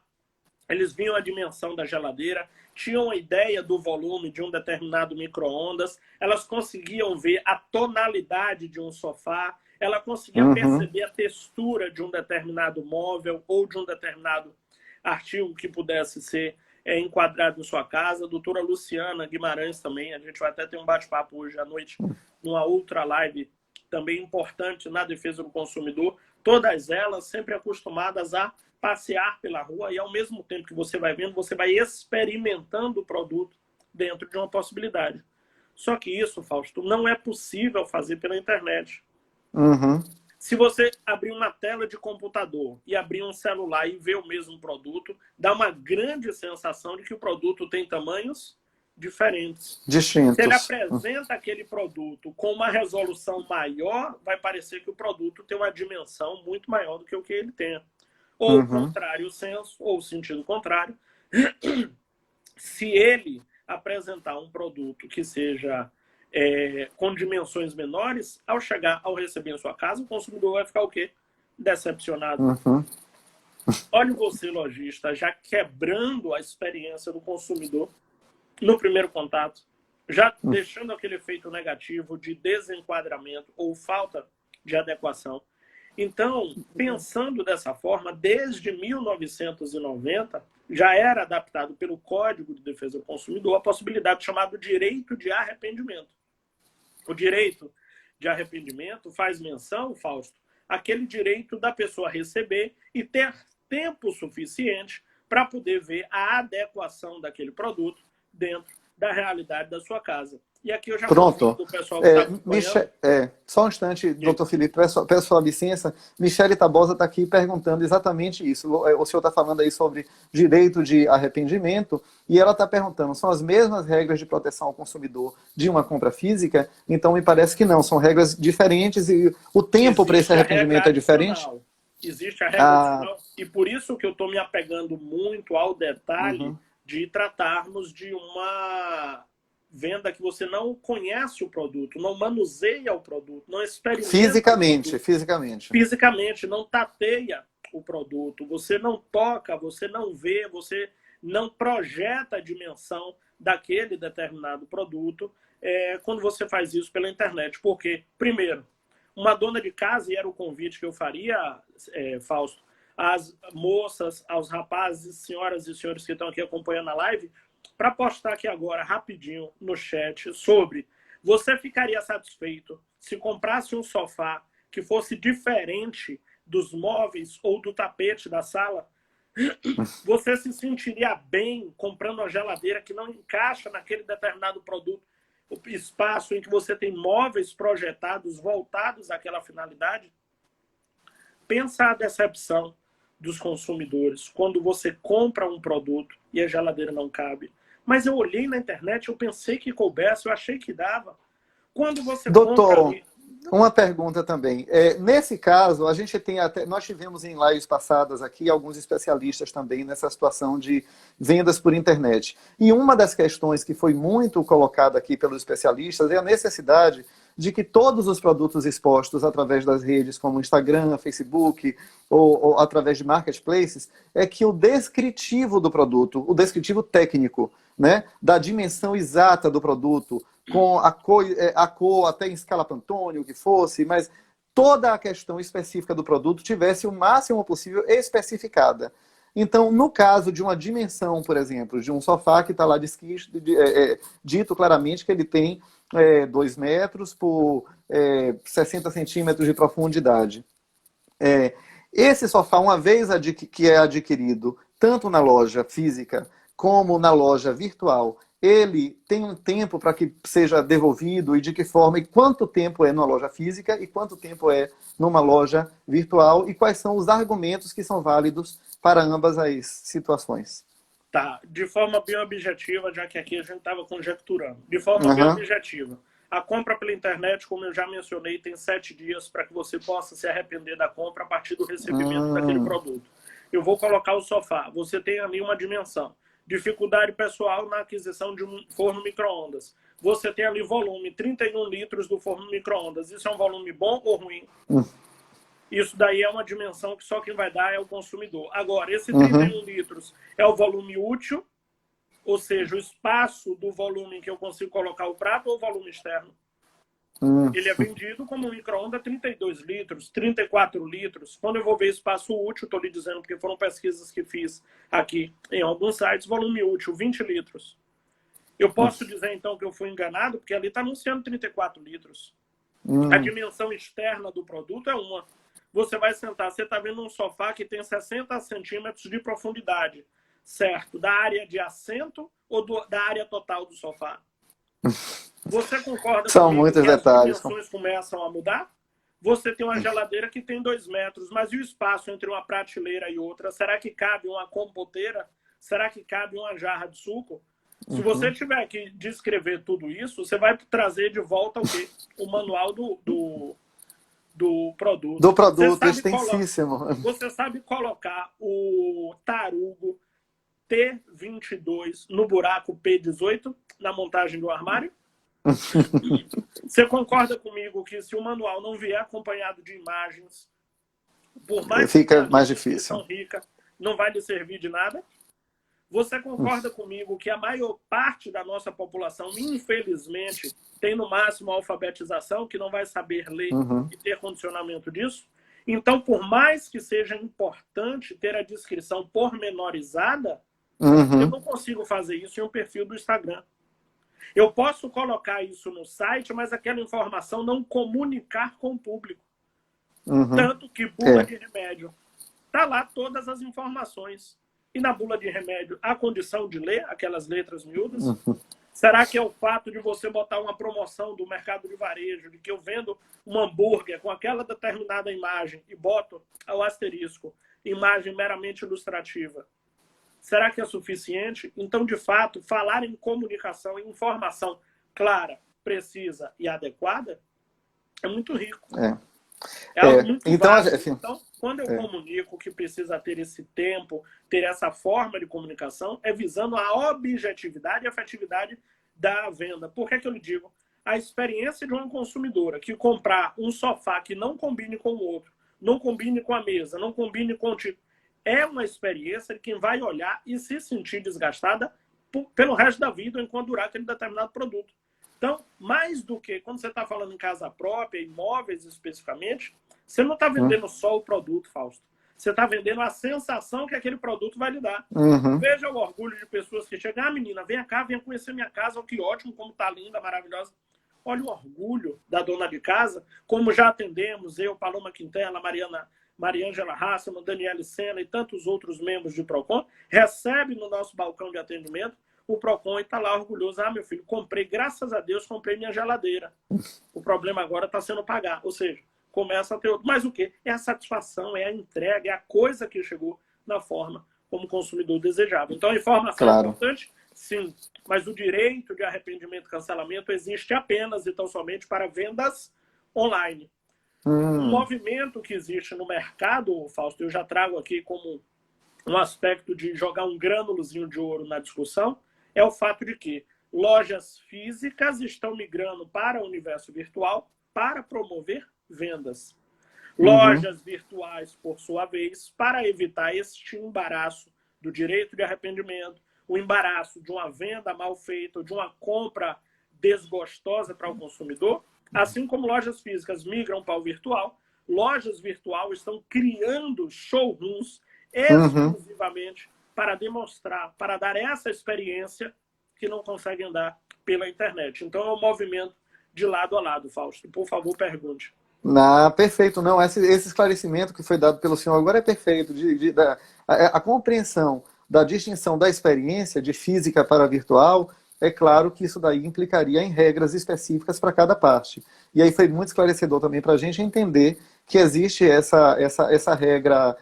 eles viam a dimensão da geladeira, tinham a ideia do volume de um determinado micro-ondas, elas conseguiam ver a tonalidade de um sofá, ela conseguia perceber a textura de um determinado móvel ou de um determinado artigo que pudesse ser enquadrado em sua casa. A doutora Luciana Guimarães também, a gente vai até ter um bate-papo hoje à noite, numa outra live também importante na defesa do consumidor. Todas elas sempre acostumadas a passear pela rua e, ao mesmo tempo que você vai vendo, você vai experimentando o produto dentro de uma possibilidade. Só que isso, Fausto, não é possível fazer pela internet. Se você abrir uma tela de computador e abrir um celular e ver o mesmo produto, dá uma grande sensação de que o produto tem tamanhos diferentes. Distintos. Se ele apresenta aquele produto com uma resolução maior, vai parecer que o produto tem uma dimensão muito maior do que o que ele tem. Ou o contrário, o senso, ou o sentido contrário. Se ele apresentar um produto que seja com dimensões menores, ao receber em sua casa, o consumidor vai ficar o quê? Decepcionado. Olha você, lojista, já quebrando a experiência do consumidor no primeiro contato, já deixando aquele efeito negativo de desenquadramento ou falta de adequação. Então, pensando dessa forma, desde 1990, já era adaptado pelo Código de Defesa do Consumidor a possibilidade chamada direito de arrependimento. O direito de arrependimento faz menção, Fausto, àquele direito da pessoa receber e ter tempo suficiente para poder ver a adequação daquele produto dentro da realidade da sua casa. E aqui eu já Pronto. O pessoal que está acompanhando. Só um instante, doutor Felipe, peço sua licença. Michele Tabosa está aqui perguntando exatamente isso. O senhor está falando aí sobre direito de arrependimento e ela está perguntando, são as mesmas regras de proteção ao consumidor de uma compra física? Então me parece que não, são regras diferentes e o tempo para esse arrependimento é diferente? Existe a regra adicional e por isso que eu estou me apegando muito ao detalhe de tratarmos de uma venda que você não conhece o produto, não manuseia o produto, não experimenta fisicamente, não tateia o produto, você não toca, você não vê, você não projeta a dimensão daquele determinado produto quando você faz isso pela internet. Porque, primeiro, uma dona de casa, e era o convite que eu faria, Fausto, às moças, aos rapazes, senhoras e senhores que estão aqui acompanhando a live, para postar aqui agora, rapidinho, no chat, sobre você ficaria satisfeito se comprasse um sofá que fosse diferente dos móveis ou do tapete da sala? Você se sentiria bem comprando uma geladeira que não encaixa naquele determinado produto, o espaço em que você tem móveis projetados, voltados àquela finalidade? Pensa a decepção. dos consumidores quando você compra um produto e a geladeira não cabe. Mas eu olhei na internet, eu pensei que coubesse, eu achei que dava. Quando você compra Doutor, ali... uma pergunta também. Nesse caso, a gente tem até, nós tivemos em lives passadas aqui alguns especialistas também nessa situação de vendas por internet. E uma das questões que foi muito colocada aqui pelos especialistas é a necessidade de que todos os produtos expostos através das redes como Instagram, Facebook ou através de marketplaces, é que o descritivo do produto, o descritivo técnico, né, da dimensão exata do produto, com a cor até em escala Pantone, o que fosse, mas toda a questão específica do produto tivesse o máximo possível especificada. Então, no caso de uma dimensão, por exemplo, de um sofá que está lá dito claramente que ele tem 2 metros por 60 centímetros de profundidade. Esse sofá, uma vez que é adquirido, tanto na loja física como na loja virtual, ele tem um tempo para que seja devolvido e de que forma e quanto tempo é numa loja física e quanto tempo é numa loja virtual e quais são os argumentos que são válidos para ambas as situações. Tá, de forma bem objetiva, já que aqui a gente estava conjecturando. De forma bem objetiva. A compra pela internet, como eu já mencionei, tem 7 dias para que você possa se arrepender da compra a partir do recebimento daquele produto. Eu vou colocar o sofá. Você tem ali uma dimensão. Dificuldade pessoal na aquisição de um forno micro-ondas. Você tem ali volume, 31 litros do forno micro-ondas. Isso é um volume bom ou ruim? Isso daí é uma dimensão que só quem vai dar é o consumidor. Agora, esse 31 litros é o volume útil, ou seja, o espaço do volume em que eu consigo colocar o prato ou o volume externo. Ele é vendido como um micro-ondas 32 litros, 34 litros. Quando eu vou ver espaço útil, estou lhe dizendo porque foram pesquisas que fiz aqui em alguns sites, volume útil 20 litros. Eu posso dizer então que eu fui enganado, porque ali está anunciando 34 litros. A dimensão externa do produto é uma. Você vai sentar, você está vendo um sofá que tem 60 centímetros de profundidade, certo? Da área de assento ou da área total do sofá? Você concorda São comigo muitos que detalhes. As dimensões começam a mudar? Você tem uma geladeira que tem 2 metros, mas e o espaço entre uma prateleira e outra? Será que cabe uma compoteira? Será que cabe uma jarra de suco? Se você tiver que descrever tudo isso, você vai trazer de volta o quê? O manual do produto. Do produto extensíssimo. Você sabe colocar o tarugo T22 no buraco P18 na montagem do armário? Você concorda comigo que se o manual não vier acompanhado de imagens, por mais fica mais difícil, rica, não vai lhe servir de nada? Você concorda comigo que a maior parte da nossa população, infelizmente, tem no máximo a alfabetização, que não vai saber ler e ter condicionamento disso? Então, por mais que seja importante ter a descrição pormenorizada, eu não consigo fazer isso em um perfil do Instagram. Eu posso colocar isso no site, mas aquela informação não comunicar com o público. Tanto que bula de remédio. Está lá todas as informações. E na bula de remédio, a condição de ler aquelas letras miúdas? Será que é o fato de você botar uma promoção do mercado de varejo, de que eu vendo um hambúrguer com aquela determinada imagem e boto o asterisco, imagem meramente ilustrativa? Será que é suficiente? Então, de fato, falar em comunicação, em informação clara, precisa e adequada é muito rico. É algo muito então, vasto. Então, quando eu comunico que precisa ter esse tempo, ter essa forma de comunicação, é visando a objetividade e afetividade da venda. Por que eu lhe digo? A experiência de uma consumidora que comprar um sofá que não combine com o outro, não combine com a mesa, não combine com o tipo, é uma experiência de quem vai olhar e se sentir desgastada pelo resto da vida enquanto durar aquele determinado produto. Então, mais do que quando você está falando em casa própria, imóveis especificamente, você não está vendendo só o produto, Fausto. Você está vendendo a sensação que aquele produto vai lhe dar. Veja o orgulho de pessoas que chegam. Menina, vem cá, venha conhecer minha casa. Que ótimo, como está linda, maravilhosa. Olha o orgulho da dona de casa, como já atendemos, eu, Paloma Quintela, Mariângela Hasselmann, Daniele Sena e tantos outros membros de PROCON, recebe no nosso balcão de atendimento o PROCON e está lá orgulhoso. Meu filho, comprei, graças a Deus, comprei minha geladeira. O problema agora está sendo pagar. Ou seja, começa a ter outro. Mas o quê? É a satisfação, é a entrega, é a coisa que chegou na forma como o consumidor desejava. Então, a informação é importante? Sim. Mas o direito de arrependimento e cancelamento existe apenas e tão somente para vendas online. Um movimento que existe no mercado, Fausto, eu já trago aqui como um aspecto de jogar um grânulozinho de ouro na discussão, é o fato de que lojas físicas estão migrando para o universo virtual para promover vendas. Lojas virtuais, por sua vez, para evitar este embaraço do direito de arrependimento, o embaraço de uma venda mal feita, de uma compra desgostosa para o consumidor, assim como lojas físicas migram para o virtual, lojas virtuais estão criando showrooms exclusivamente para demonstrar, para dar essa experiência que não conseguem dar pela internet. Então é um movimento de lado a lado, Fausto. Por favor, pergunte. Perfeito. Não, esse esclarecimento que foi dado pelo senhor agora é perfeito. A compreensão da distinção da experiência de física para virtual, é claro que isso daí implicaria em regras específicas para cada parte. E aí foi muito esclarecedor também para a gente entender que existe essa regra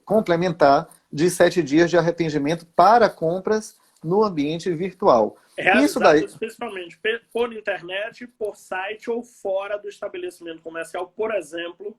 complementar de 7 dias de arrependimento para compras no ambiente virtual. Isso daí, especialmente por internet, por site ou fora do estabelecimento comercial, por exemplo,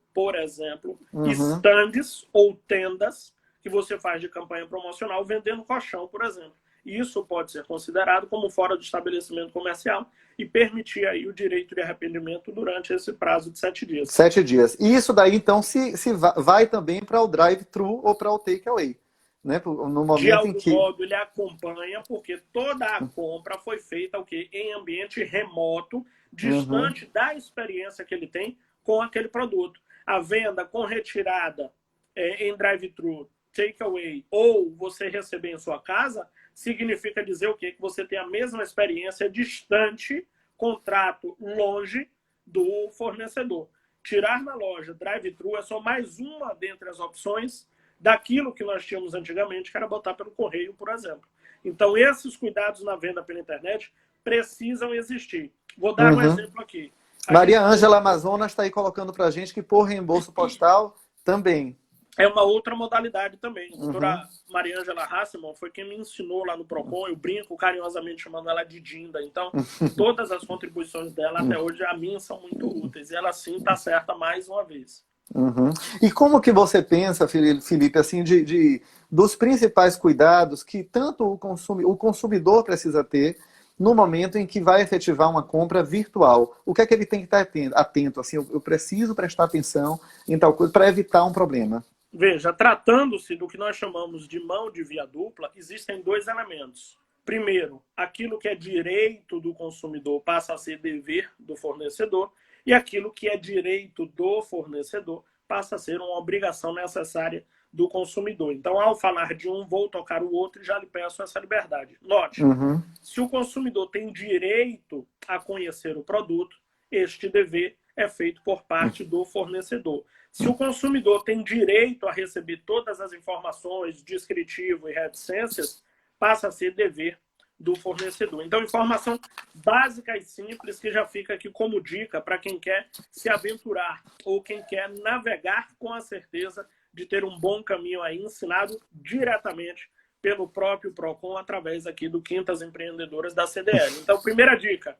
estandes ou tendas que você faz de campanha promocional vendendo colchão, por exemplo. Isso pode ser considerado como fora do estabelecimento comercial e permitir aí o direito de arrependimento durante esse prazo de 7 dias. 7 dias. E isso daí, então, se vai também para o drive-thru ou para o take-away. Né? No momento de algum modo, ele acompanha, porque toda a compra foi feita em ambiente remoto, distante da experiência que ele tem com aquele produto. A venda com retirada em drive-thru, take-away, ou você receber em sua casa, significa dizer o quê? Que você tem a mesma experiência distante, contrato longe do fornecedor. Tirar na loja drive-thru é só mais uma dentre as opções daquilo que nós tínhamos antigamente, que era botar pelo correio, por exemplo. Então, esses cuidados na venda pela internet precisam existir. Vou dar um exemplo aqui. Maria Ângela Amazonas está aí colocando para a gente que por reembolso postal também. É uma outra modalidade também. A doutora Maria Ângela Hasselmann foi quem me ensinou lá no PROCON. Eu brinco carinhosamente chamando ela de Dinda. Então, todas as contribuições dela até hoje, a mim, são muito úteis. E ela, sim, está certa mais uma vez. E como que você pensa, Felipe, assim, dos principais cuidados que tanto o consumidor precisa ter no momento em que vai efetivar uma compra virtual? O que é que ele tem que estar atento? Assim, eu preciso prestar atenção em tal coisa para evitar um problema. Veja, tratando-se do que nós chamamos de mão de via dupla, existem 2 elementos. Primeiro, aquilo que é direito do consumidor passa a ser dever do fornecedor, e aquilo que é direito do fornecedor passa a ser uma obrigação necessária do consumidor. Então, ao falar de um, vou tocar o outro e já lhe peço essa liberdade. Note, se o consumidor tem direito a conhecer o produto, este dever é feito por parte do fornecedor. Se o consumidor tem direito a receber todas as informações, descritivo e reticências, passa a ser dever do fornecedor. Então, informação básica e simples que já fica aqui como dica para quem quer se aventurar ou quem quer navegar com a certeza de ter um bom caminho aí ensinado diretamente pelo próprio PROCON através aqui do Quintas Empreendedoras da CDL. Então, primeira dica,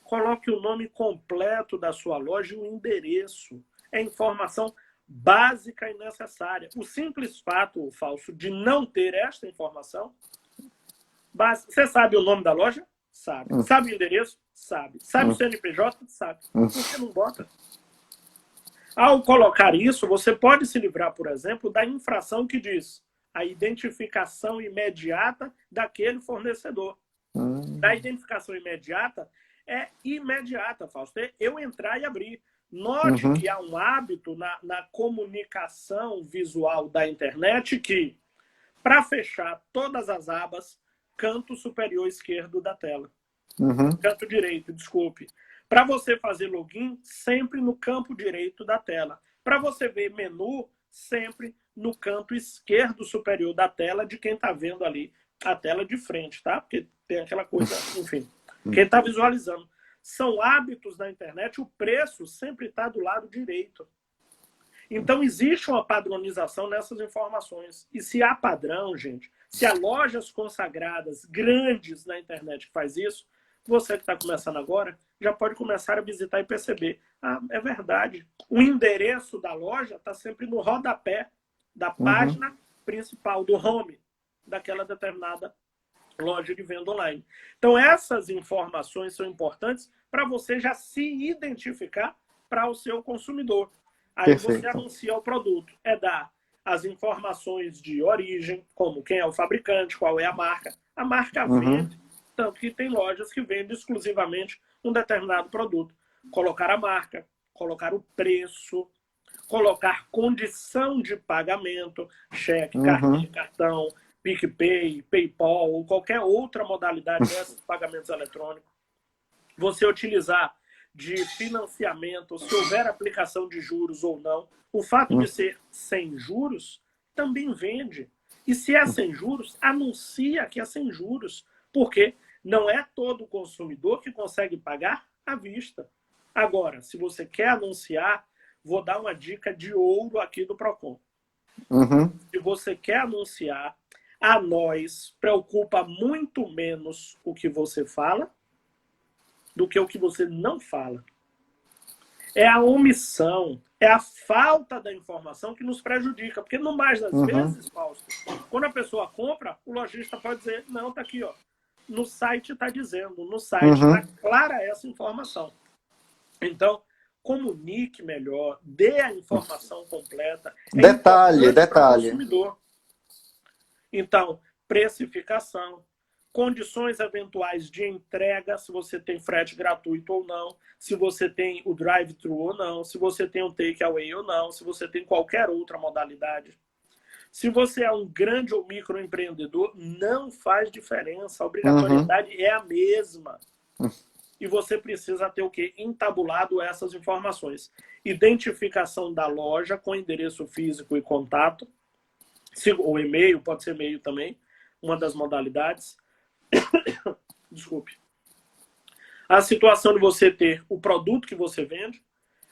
coloque o nome completo da sua loja e o endereço. É informação básica e necessária. O simples fato, Falso, de não ter esta informação. Você sabe o nome da loja? Sabe. Sabe o endereço? Sabe. Sabe o CNPJ? Sabe. Por que não bota? Ao colocar isso, você pode se livrar, por exemplo, da infração que diz a identificação imediata daquele fornecedor. A identificação imediata é imediata, Fausto. É eu entrar e abrir. Note que há um hábito na comunicação visual da internet que, para fechar todas as abas, canto superior esquerdo da tela. Canto direito, desculpe. Para você fazer login, sempre no campo direito da tela. Para você ver menu, sempre no canto esquerdo superior da tela de quem está vendo ali a tela de frente, tá? Porque tem aquela coisa, enfim, quem está visualizando. São hábitos da internet, o preço sempre está do lado direito. Então, existe uma padronização nessas informações. E se há padrão, gente, se há lojas consagradas grandes na internet que faz isso, você que está começando agora já pode começar a visitar e perceber. Ah, é verdade. O endereço da loja está sempre no rodapé da página principal, do home, daquela determinada loja de venda online. Então, essas informações são importantes para você já se identificar para o seu consumidor. Aí você anuncia o produto. É dar as informações de origem, como quem é o fabricante, qual é a marca. A marca vende, tanto que tem lojas que vendem exclusivamente um determinado produto. Colocar a marca, colocar o preço, colocar condição de pagamento, cheque, cartão, PicPay, PayPal ou qualquer outra modalidade desses pagamentos eletrônicos. Você utilizar de financiamento, se houver aplicação de juros ou não. O fato de ser sem juros também vende. E se é sem juros, anuncia que é sem juros. Porque não é todo consumidor que consegue pagar à vista. Agora, se você quer anunciar, vou dar uma dica de ouro aqui do Procon. Se você quer anunciar, a nós preocupa muito menos o que você fala do que o que você não fala. É a omissão, é a falta da informação que nos prejudica. Porque, no mais das vezes, Fausto, quando a pessoa compra, o lojista pode dizer, não, tá aqui, ó. No site está dizendo, no site está clara essa informação. Então, comunique melhor, dê a informação completa. Detalhe. Consumidor. Então, precificação, condições eventuais de entrega, se você tem frete gratuito ou não, se você tem o drive-thru ou não, se você tem o take-away ou não, se você tem qualquer outra modalidade. Se você é um grande ou microempreendedor, não faz diferença. A obrigatoriedade é a mesma. E você precisa ter o quê? Entabulado essas informações. Identificação da loja com endereço físico e contato. Ou e-mail, pode ser e-mail também, uma das modalidades. Desculpe. A situação de você ter o produto que você vende,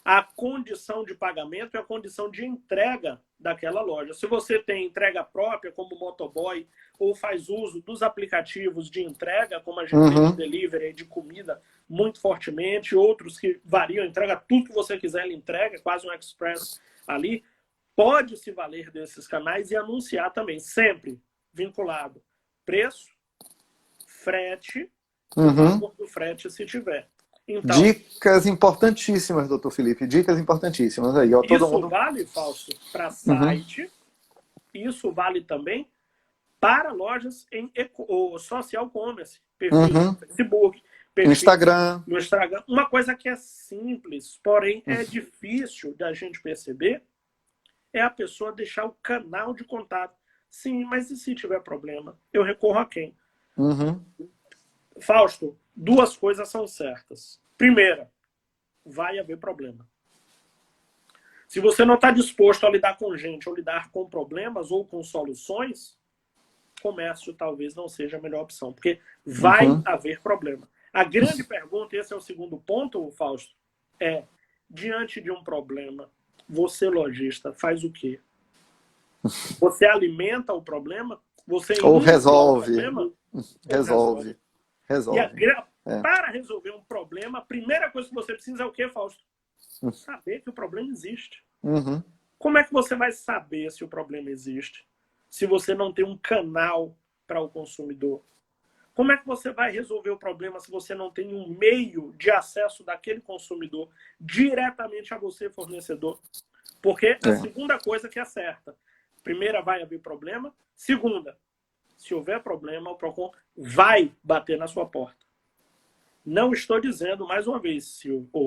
a condição de pagamento e a condição de entrega daquela loja. Se você tem entrega própria, como o motoboy, ou faz uso dos aplicativos de entrega, como a gente tem de delivery, de comida, muito fortemente, outros que variam, entrega tudo que você quiser, ele entrega, quase um express ali, pode se valer desses canais e anunciar também, sempre vinculado preço, frete, o valor do frete se tiver. Então, dicas importantíssimas, doutor Felipe. Dicas importantíssimas. Aí, ó, todo isso mundo... vale, Fausto, para site. Isso vale também para lojas em social commerce. Perfil no Facebook, perfil no Instagram. Uma coisa que é simples, porém é difícil da gente perceber, é a pessoa deixar o canal de contato. Sim, mas e se tiver problema? Eu recorro a quem? Fausto, duas coisas são certas. Primeira, vai haver problema. Se você não está disposto a lidar com gente, ou lidar com problemas, ou com soluções, comércio talvez não seja a melhor opção, porque vai haver problema. A grande pergunta, e esse é o segundo ponto, Fausto, é, diante de um problema, você, lojista, faz o quê? Você alimenta o problema? Você ou resolve. Resolve. Resolve. Para resolver um problema, a primeira coisa que você precisa é o quê, Fausto? Saber que o problema existe. Como é que você vai saber se o problema existe? Se você não tem um canal para o consumidor? Como é que você vai resolver o problema se você não tem um meio de acesso daquele consumidor diretamente a você, fornecedor? Porque a segunda coisa que é certa. Primeira, vai haver problema. Segunda, se houver problema, o Procon vai bater na sua porta. Não estou dizendo, mais uma vez,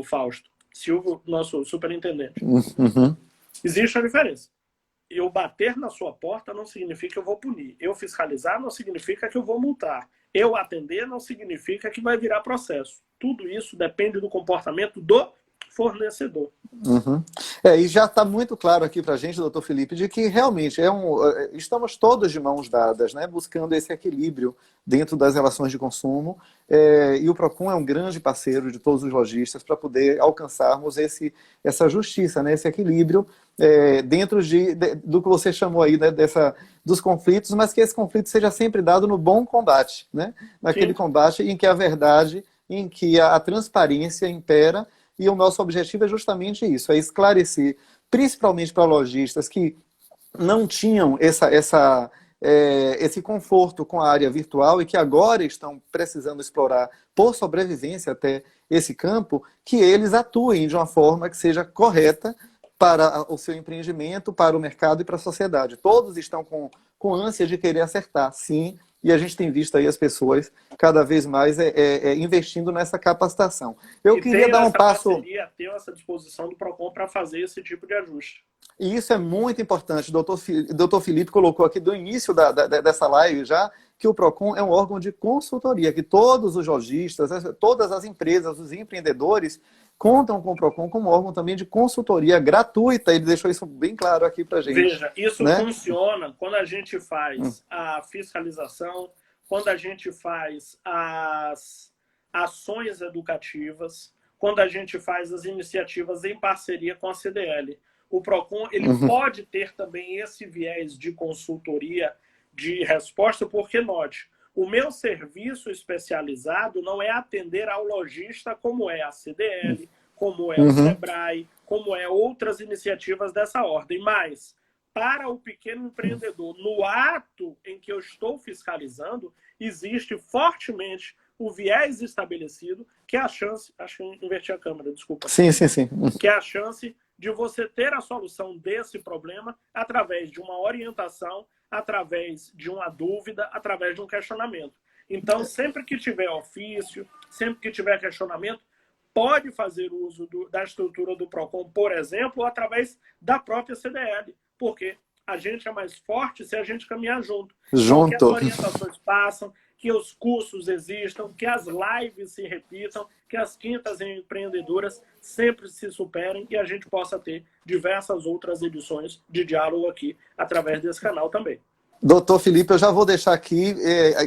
Fausto, Silvio, nosso superintendente. Existe uma diferença. Eu bater na sua porta não significa que eu vou punir. Eu fiscalizar não significa que eu vou multar. Eu atender não significa que vai virar processo. Tudo isso depende do comportamento do fornecedor. Uhum. E já está muito claro aqui para a gente, doutor Felipe, de que realmente estamos todos de mãos dadas, né, buscando esse equilíbrio dentro das relações de consumo, e o Procon é um grande parceiro de todos os lojistas para poder alcançarmos essa justiça, né, esse equilíbrio dentro do que você chamou aí, né, dos conflitos, mas que esse conflito seja sempre dado no bom combate, né, naquele Sim. combate em que a verdade, em que a transparência impera. E o nosso objetivo é justamente isso, é esclarecer, principalmente para lojistas que não tinham esse conforto com a área virtual e que agora estão precisando explorar, por sobrevivência até esse campo, que eles atuem de uma forma que seja correta para o seu empreendimento, para o mercado e para a sociedade. Todos estão com ânsia de querer acertar, sim, e a gente tem visto aí as pessoas cada vez mais investindo nessa capacitação. Eu E queria tenho dar um essa passo... parceria, tenho essa disposição do Procon para fazer esse tipo de ajuste. E isso é muito importante. O doutor Felipe colocou aqui do início dessa live já que o Procon é um órgão de consultoria, que todos os lojistas, todas as empresas, os empreendedores contam com o Procon como órgão também de consultoria gratuita. Ele deixou isso bem claro aqui para a gente. Veja, isso Né? funciona quando a gente faz a fiscalização, quando a gente faz as ações educativas, quando a gente faz as iniciativas em parceria com a CDL. O Procon ele pode ter também esse viés de consultoria, de resposta, porque, note, o meu serviço especializado não é atender ao lojista como é a CDL, como é o Sebrae, como é outras iniciativas dessa ordem, mas para o pequeno empreendedor, no ato em que eu estou fiscalizando, existe fortemente o viés estabelecido, que é a chance, acho que eu inverti a câmera, desculpa. Sim. Que é a chance de você ter a solução desse problema através de uma orientação, através de uma dúvida, através de um questionamento. Então, sempre que tiver ofício, sempre que tiver questionamento, pode fazer uso da estrutura do Procon, por exemplo, através da própria CDL, porque a gente é mais forte se a gente caminhar junto. Então, que as orientações passam, que os cursos existam, que as lives se repitam, que as quintas empreendedoras sempre se superem e a gente possa ter diversas outras edições de diálogo aqui através desse canal também. Doutor Felipe, eu já vou deixar aqui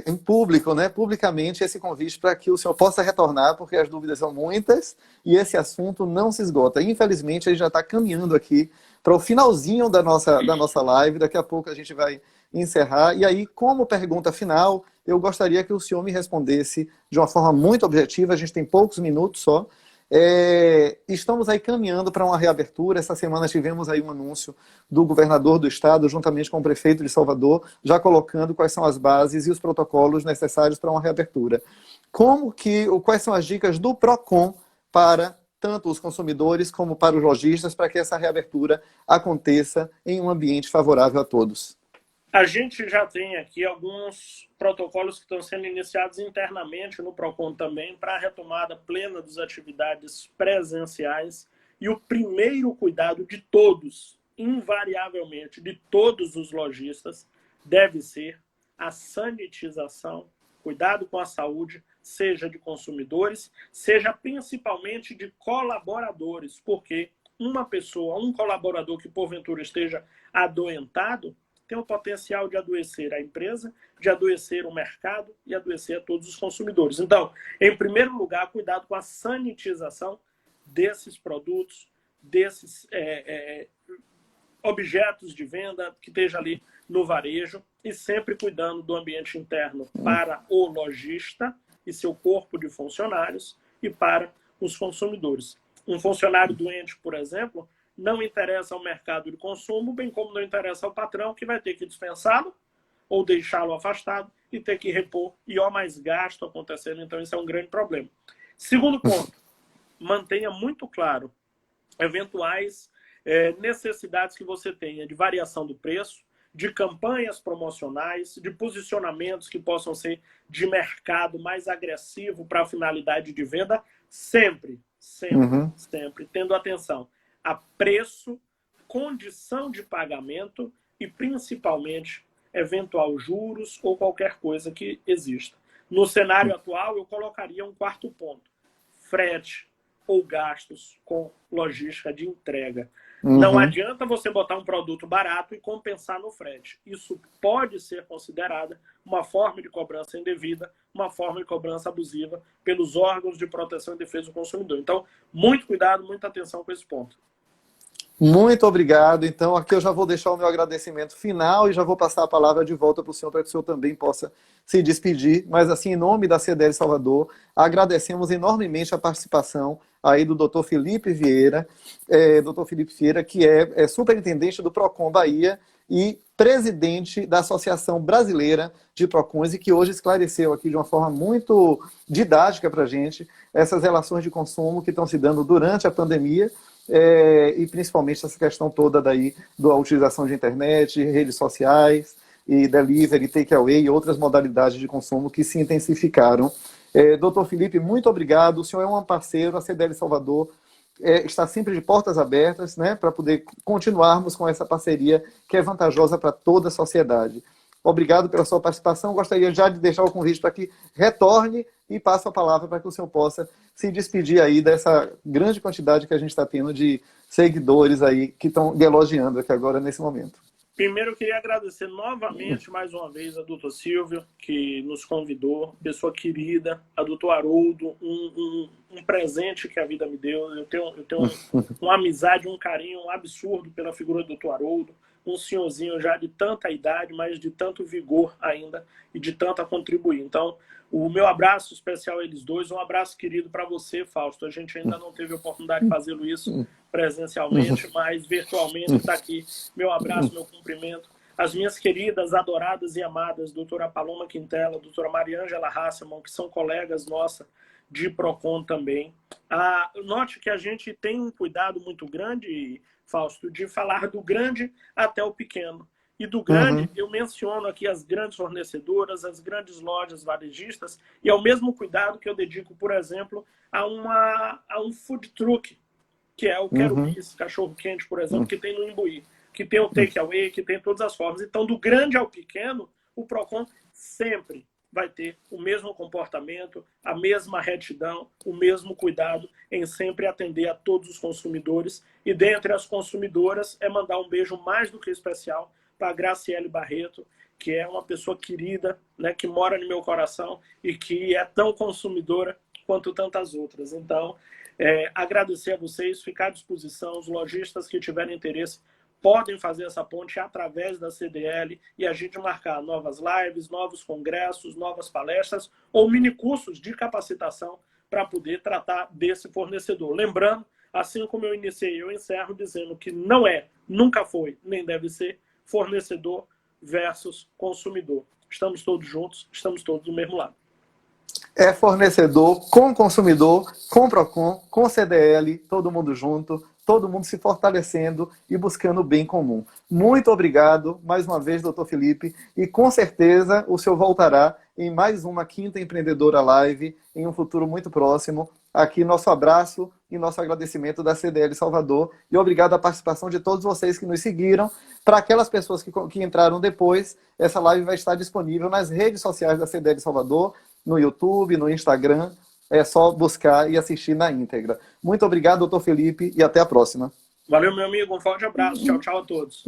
em público, né, publicamente, esse convite para que o senhor possa retornar, porque as dúvidas são muitas e esse assunto não se esgota. Infelizmente, a gente já está caminhando aqui para o finalzinho da nossa live, daqui a pouco a gente vai encerrar. E aí, como pergunta final, eu gostaria que o senhor me respondesse de uma forma muito objetiva, a gente tem poucos minutos só. Estamos aí caminhando para uma reabertura. Essa semana tivemos aí um anúncio do governador do estado, juntamente com o prefeito de Salvador, já colocando quais são as bases e os protocolos necessários para uma reabertura. Quais são as dicas do Procon para tanto os consumidores como para os lojistas, para que essa reabertura aconteça em um ambiente favorável a todos? A gente já tem aqui alguns protocolos que estão sendo iniciados internamente no Procon também para a retomada plena das atividades presenciais. E o primeiro cuidado de todos, invariavelmente, de todos os lojistas, deve ser a sanitização, cuidado com a saúde, seja de consumidores, seja principalmente de colaboradores, porque uma pessoa, um colaborador que porventura esteja adoentado, tem o potencial de adoecer a empresa, de adoecer o mercado e adoecer a todos os consumidores. Então, em primeiro lugar, cuidado com a sanitização desses produtos, desses objetos de venda que esteja ali no varejo e sempre cuidando do ambiente interno para o lojista e seu corpo de funcionários e para os consumidores. Um funcionário doente, por exemplo, não interessa ao mercado de consumo, bem como não interessa ao patrão, que vai ter que dispensá-lo ou deixá-lo afastado e ter que repor, e há mais gasto acontecendo, então isso é um grande problema. Segundo ponto, mantenha muito claro eventuais necessidades que você tenha de variação do preço, de campanhas promocionais, de posicionamentos que possam ser de mercado mais agressivo para a finalidade de venda, sempre, tendo atenção a preço, condição de pagamento e, principalmente, eventual juros ou qualquer coisa que exista. No cenário atual, eu colocaria um quarto ponto. Frete. ou gastos com logística de entrega. Não adianta você botar um produto barato e compensar no frete. Isso pode ser considerada uma forma de cobrança indevida, uma forma de cobrança abusiva pelos órgãos de proteção e defesa do consumidor. Então, muito cuidado, muita atenção com esse ponto. Muito obrigado. Então, aqui eu já vou deixar o meu agradecimento final e já vou passar a palavra de volta para o senhor, para que o senhor também possa se despedir. Mas, assim, em nome da CDL Salvador, agradecemos enormemente a participação aí do Dr. Felipe Vieira, que é superintendente do PROCON Bahia e presidente da Associação Brasileira de PROCONs, e que hoje esclareceu aqui de uma forma muito didática para a gente essas relações de consumo que estão se dando durante a pandemia, e principalmente essa questão toda daí da utilização de internet, redes sociais e delivery, takeaway e outras modalidades de consumo que se intensificaram. Doutor Felipe, muito obrigado. O senhor é um parceiro, a CDL Salvador está sempre de portas abertas, né, para poder continuarmos com essa parceria que é vantajosa para toda a sociedade. Obrigado pela sua participação. Gostaria já de deixar o convite para que retorne e passe a palavra para que o senhor possa se despedir aí dessa grande quantidade que a gente está tendo de seguidores aí que estão elogiando aqui agora nesse momento. Primeiro, eu queria agradecer novamente, mais uma vez, a doutor Silvio, que nos convidou, pessoa querida, a doutor Haroldo, um presente que a vida me deu. Eu tenho uma amizade, um carinho absurdo pela figura do doutor Haroldo, um senhorzinho já de tanta idade, mas de tanto vigor ainda e de tanto a contribuir. Então, o meu abraço especial a eles dois, um abraço querido para você, Fausto. A gente ainda não teve a oportunidade de fazê-lo isso presencialmente, mas virtualmente está aqui. Meu abraço, meu cumprimento. As minhas queridas, adoradas e amadas, doutora Paloma Quintela, doutora Mariângela Hasselmann, que são colegas nossas de PROCON também. Note que a gente tem um cuidado muito grande, Fausto, de falar do grande até o pequeno. E do grande, eu menciono aqui as grandes fornecedoras, as grandes lojas varejistas, e é o mesmo cuidado que eu dedico, por exemplo, a um food truck, que é o Quero Bis, cachorro quente, por exemplo, que tem no Imbuí, que tem o takeaway, que tem todas as formas. Então, do grande ao pequeno, o PROCON sempre vai ter o mesmo comportamento, a mesma retidão, o mesmo cuidado em sempre atender a todos os consumidores. E dentre as consumidoras, é mandar um beijo mais do que especial para a Graciele Barreto, que é uma pessoa querida, né, que mora no meu coração e que é tão consumidora quanto tantas outras. Então, agradecer a vocês, ficar à disposição, os lojistas que tiverem interesse podem fazer essa ponte através da CDL e a gente marcar novas lives, novos congressos, novas palestras ou minicursos de capacitação para poder tratar desse fornecedor. Lembrando, assim como eu iniciei, eu encerro dizendo que não é, nunca foi, nem deve ser fornecedor versus consumidor. Estamos todos juntos, estamos todos do mesmo lado. É fornecedor com consumidor, com PROCON, com CDL, todo mundo junto, todo mundo se fortalecendo e buscando o bem comum. Muito obrigado, mais uma vez, doutor Felipe, e com certeza o senhor voltará em mais uma Quinta Empreendedora Live em um futuro muito próximo. Aqui nosso abraço e nosso agradecimento da CDL Salvador e obrigado à participação de todos vocês que nos seguiram. Para aquelas pessoas que entraram depois, essa live vai estar disponível nas redes sociais da CDL Salvador, no YouTube, no Instagram. É só buscar e assistir na íntegra. Muito obrigado, doutor Felipe, e até a próxima. Valeu, meu amigo. Um forte abraço. Tchau, tchau a todos.